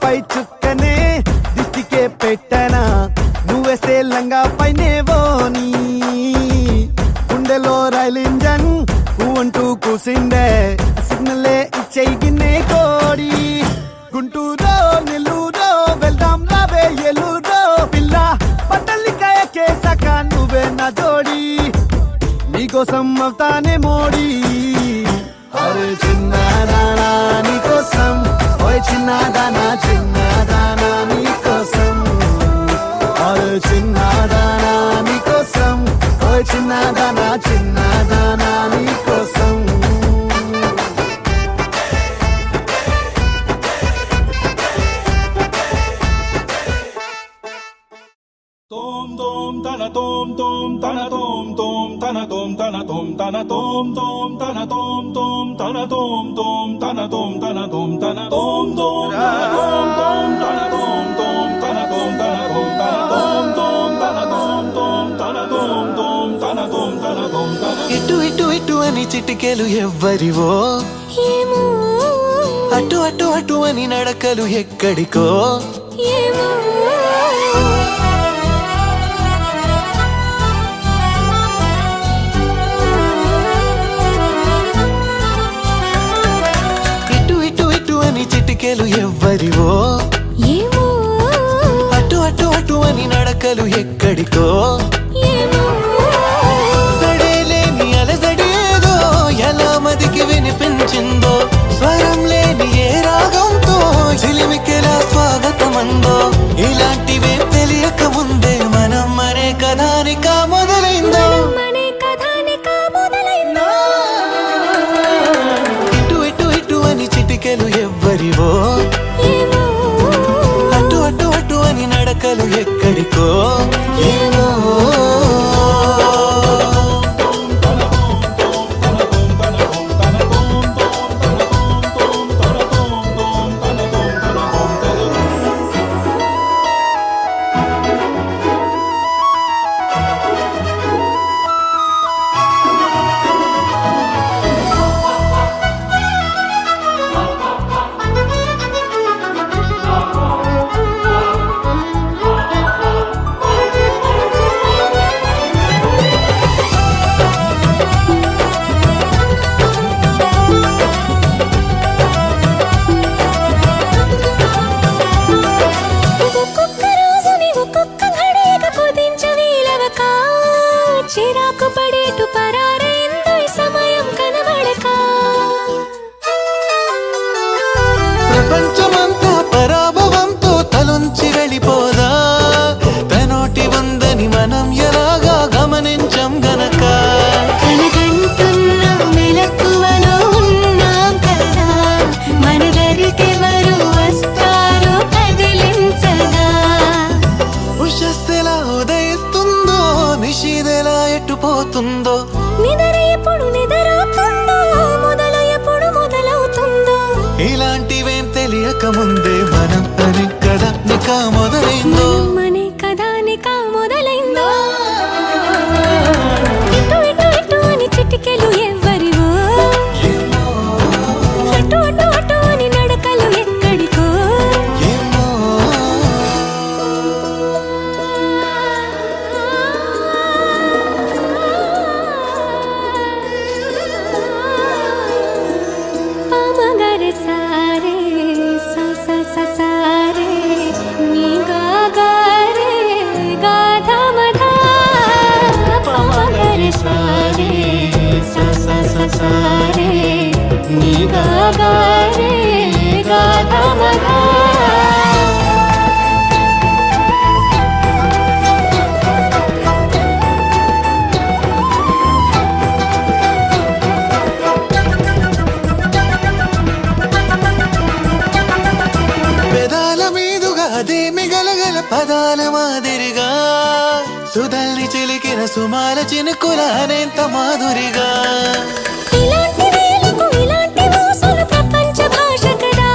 పై చుక్కనే దిష్టికే పెట్టనా నువ్వేస్తే లంగా పైనే వోని గుండెలో రైలు ఇంజన్ అంటూ కూసిందే సిగ్నలే ఇచ్చేయి గిన్నె కోడి గుంటూరో నెల్లూరో వెళ్దాం రావే ఎల్లూరో పిల్ల పట్టలికాయ కేసాక నువ్వే నా జోడి నీకోసం అవుతానే మోడీ అరే చిన్నదానా నీకోసం ఓయ్ చిన్నదానా నీకోసం అరే చిన్నదానా నీకోసం ఓయ్ చిన్నదానా నీకోసం Tom tom tana tom tom tana tom tom tana tom tana tom tana tom tom tana tom tom tana tom tom tana tom tana tom tana tom tom tana tom tom tana tom tom tana అని చిటికెలు ఎవ్వరివో ఏమో అటు అటు అటు అని నడకలు ఎక్కడికో ఏమో ఇటు ఇటు ఇటు అని చిటికెలు ఎవ్వరివో ఏమో అటు అటు అటు అని నడకలు ఎక్కడికో ఏమో సడేలేని అలసడేదో ఎలా మదికి వినిపించిందో స్వరం లేని ఏ రాగంతో చిలిమికెలా స్వాగతమందో ఇలాంటివే తెలియక ముందే మనం మరే కథానిక మొదలైందో మనే కథానిక మొదలైందో ఇటు ఇటు ఇటు అని చిటికెలు ఎవ్వరివో ఏమో అటు అటు అటు అని నడకలు ఎక్కడికో ఏమో ఒక్కొక్క రోజుని ఒక్కొక్క ఘడియగా కుదించవీలవక చిరాకు పడేటు పరారైందో ఈ సమయం కనబడక ప్రపంచమంతా పరాభవంతో తలొంచి వెళ్ళిపోదా తనోటి ఉందని మనం ఎలాగా గమనించం గనక కలగంటున్న మెలకువలో ఉన్నాం కదా మన దరికెవరు వస్తారో కదిలించగా ఉషస్సెలా ఉదయిస్తుందో నిషీదెలా ఎట్టుపోతుందో నిద్ర ఎప్పుడు నిద్రవుతుందో మొదలు ఎప్పుడు మొదలవుతుందో ఇలాంటివేం తెలియక ముందే మనం అని కదా నిక మొదలైందో మనే కథానిక మొదలైందో ఇటు ఇటు ఇటు అని చిటికెలు ఎవ్వరివో అటు అటు అటు అని నడకలు ఎక్కడికో ఏమో పామగరి సారే సా సా సా సారే నీ గా గా రే గా ధ మ ధ పామగరి సారే సా సా సా సారే నీ గా గా రే గా ధ మ ధ పెదాల మీదుగా అదే మిగలగల పదాల మాదిరిగా సుధల్ని చిలికిన సుమాల చినుకుల అనేంత మాధురిగా ఇలాంటి వేలకు ఇలాంటి మోసాలు ప్రపంచ భాష కదా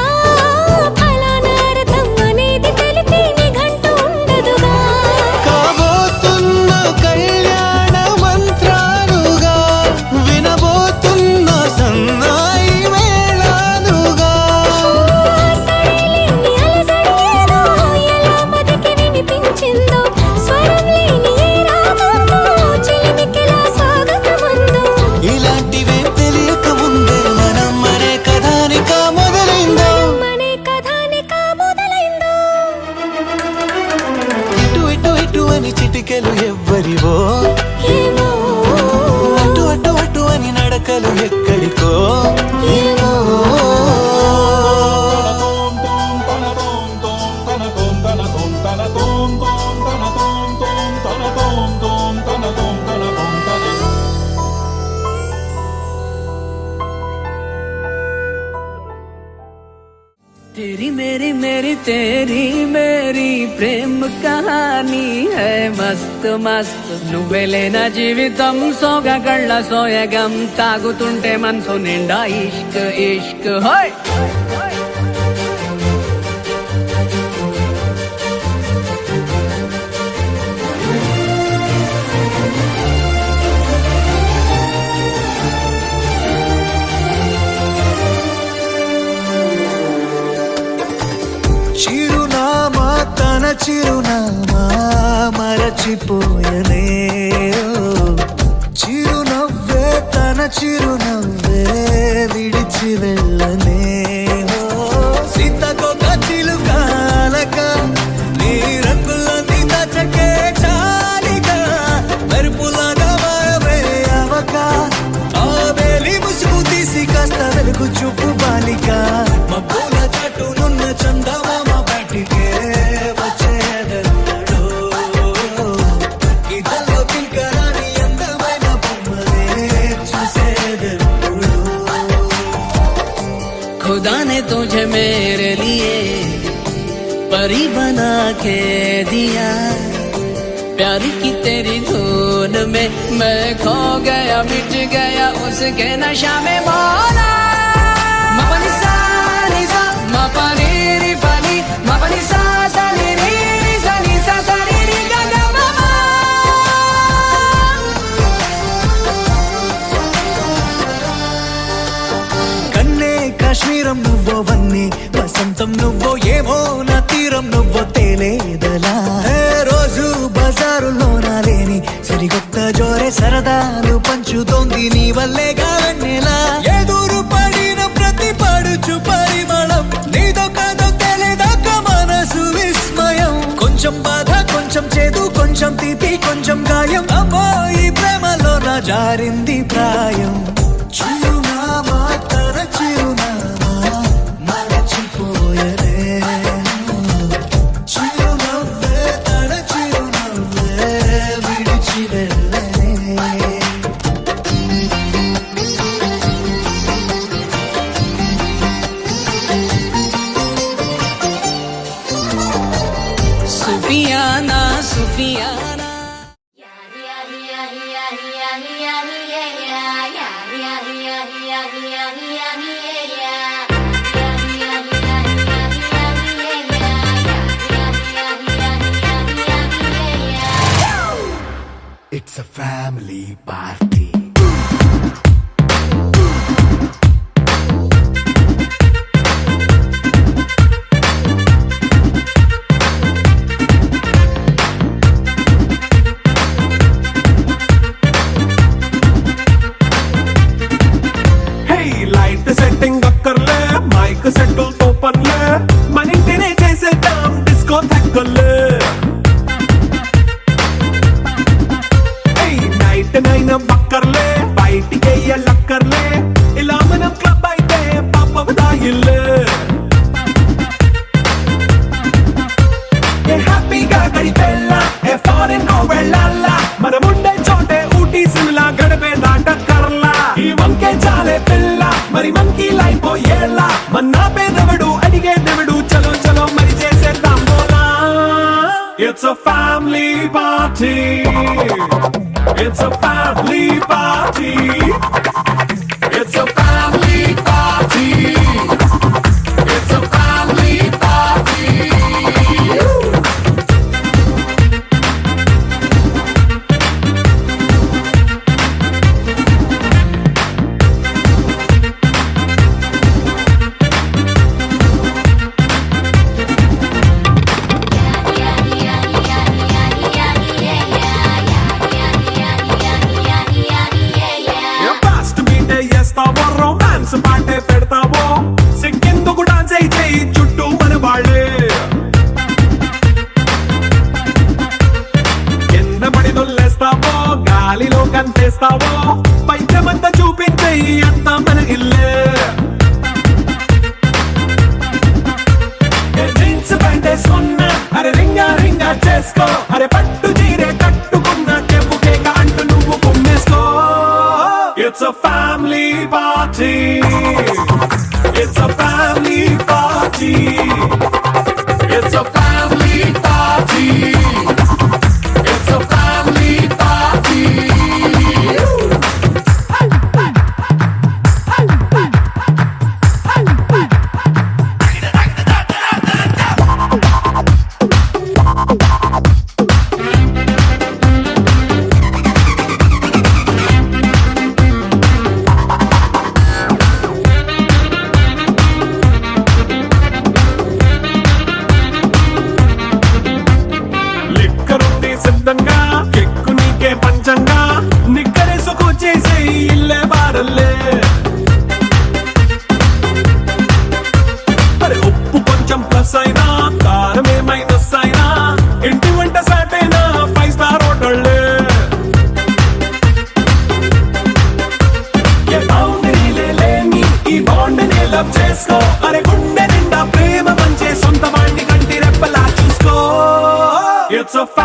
ఫలానా అర్థం అనేది తెలిపే నిఘంటు ఉండదుగా కాబోతున్న కళ్యాణ మంత్రాలుగా వినబోతున్న సన్నాయి మేళాలుగా సరేలేని అలసడేదో ఎలా మదికి వినిపించిందో స్వరం లేని ఏ రాగంతో చిలిమికిలా స్వాగతమందో ఇలాంటివే తెలియక ముందే మనం మరే కథానిక మొదలైందో మనే కథానిక మొదలైందో ఇటు ఇటు ఇటు అని చిటికెలు ఎవ్వరివో ఏమో అటు అటు అటు అని నడకలు ఎక్కడికో ఏమో तेरी मेरी मेरी तेरी मेरी प्रेम कहानी है मस्त मस्त నువ్వెలేనా జీవితం సోగగళ్ళ సోయగం తాగుతుంటే మనసు నిండా ఇష్క్ ఇష్క్ హోయ్ చిరునామా మరచిపోయనే చిరునవ్వే తన చిరునవ్వే విడిచి వెళ్ళనే సీతకొక చిలుకాలక నీ రంగులన్నీ దచకే చాలిగా మెరుపులాగా మాయమే అవక ఆ వేలి ముసుగు తీసి కాస్త వెలుగు చూపు బాలిక మబ్బుల చాటునున్న చందమామ బయటికే వచ్చేదన్నాడు ఇదల్లో కిల్కరాని అందమైన బొమ్మలే చూసేదప్పుడు खुदा ने तुझे मेरे लिए परी बना के दिया प्यार की तेरी धुन में मैं खो गया मिट गया उसके नशा में मौला मपनी सा नि सा मपनी रि पनी मपनी सा सा नि रि रि सा नि सा सा रि रि गा गा मा मा కన్నే కాశ్మీరం నువ్వో వన్నే వసంతం నువ్వో ఏమో నా తీరం నువ్వో తేలేదలా ఏ రోజు బజారులో నా లేని సరికొత్త జోరే సరదాలు పంచుతోంది నీ వల్లేగా వెన్నెలా ఎదురు పడిన ప్రతి పడుచు పరిమళం నీదో కాదో తెలియదాకా మనసు విస్మయం కొంచెం బాధ కొంచెం చేదు కొంచెం తీపి కొంచెం గాయం అమ్మో ఈ ప్రేమలో నా జారింది ప్రాయం చిరునామా తన చిరునామా మరచిపోయనే చిరునవ్వే తన చిరునవ్వే విడిచి వెళ్ళనే सुफियाना सुफियाना It's a family party. Hey, light setting అక్కర్లే మైక్ సెట్టుల్ తో పనిలే మన ఇంటినే చేసేద్దాం డిస్కో థెక్కలే నైట్ నైన్ బక్కర్లే బయటికి లక్కర్లే ఇలా మనం క్లబ్ అయితే పాపం దాయిల్లే హ్యాపీగా గడిపెల్లా ఏ ఫారెన్ నో వెళ్ళాలా మనముండే చోటే ఊటీ సిమ్లా గడిపే దాటక్కర్లా ఈ వంకే చాలే పిల్ల మరి మంకీ లైఫ్ ఏళ్ళ మన్నా పేదవడు అడిగేదెవడు చలో చలో మరి చేసేద్దాం బోలా It's a family party. It's a family party. It's a family party. It's a family party. Fast meet చేస్తావో రొమాన్స్ పాటే పెడతావో సిక్కిందుకు డాన్స్ అయితే చుట్టూ మన వాళ్ళే కింద పడి దొల్లేస్తావో గాలిలో కంటేస్తావో పైచమంతా చూపించే అంతా మన ఇల్లే జీన్స్ ప్యాంట్ వేసుకున్నా అరే రింగా రింగా చేసుకో అరే పట్టు చీరే కట్టుకున్నా చెప్పు కేక అంటూ నువ్వు కుమ్మేసుకో It's a family party. It's a family party. It's a family party. It's a family party.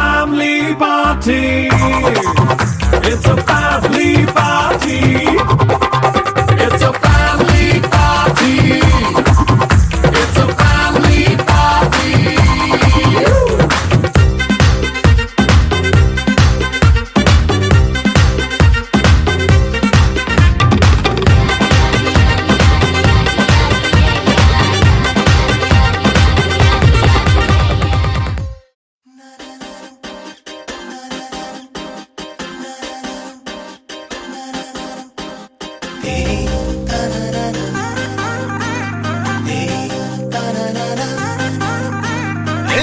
family party. It's a family party. It's a family party. It's a family party.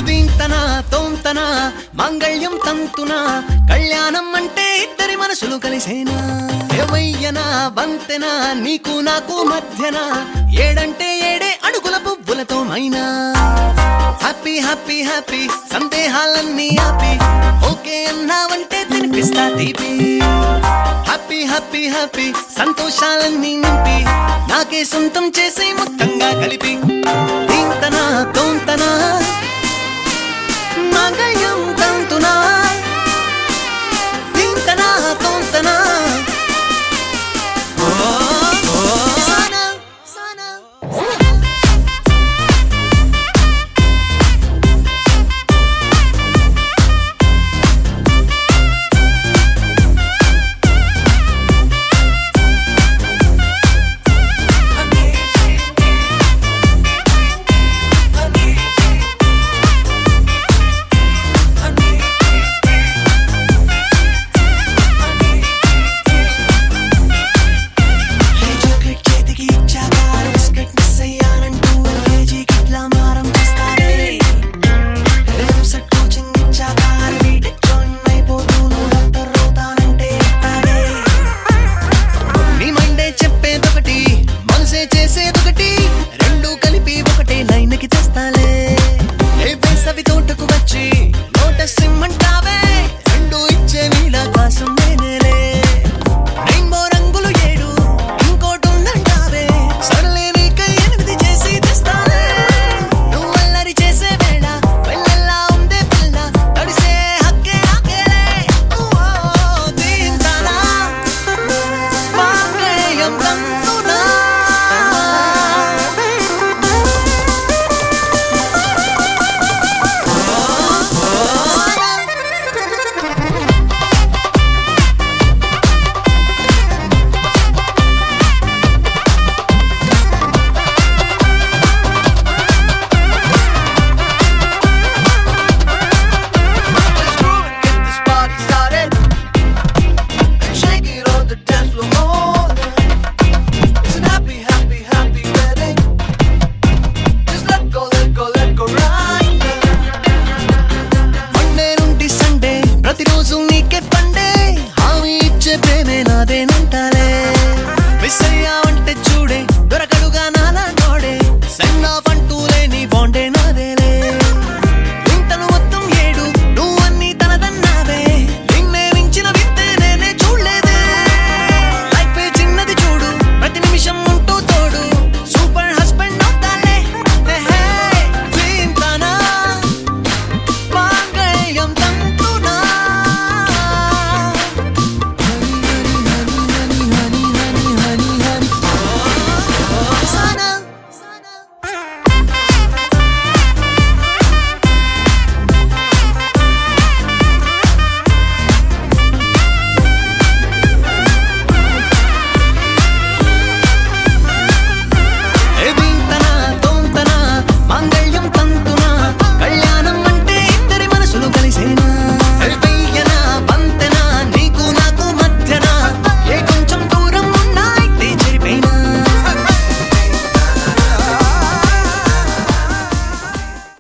దీంతనా తోంతనా మాంగళ్యం తంతునా కళ్యాణం అంటే ఇద్దరి మనసులు కలిసేనా ఏవయ్యనా బంతెనా నీకు నాకు మధ్యన ఏడంటే ఏడే అడుగుల పువ్వులతో మైనా హ్యాపీ హ్యాపీ హ్యాపీ సందేహాలన్నీ ఆపి ఓకే అన్నావంటే తినిపిస్తా తీపి హ్యాపీ హ్యాపీ హ్యాపీ సంతోషాలన్నీ నింపి నాకే సొంతం చేసే మొత్తంగా కలిపి దీంతనా తోంతనా మాంగళ్యం తంతునా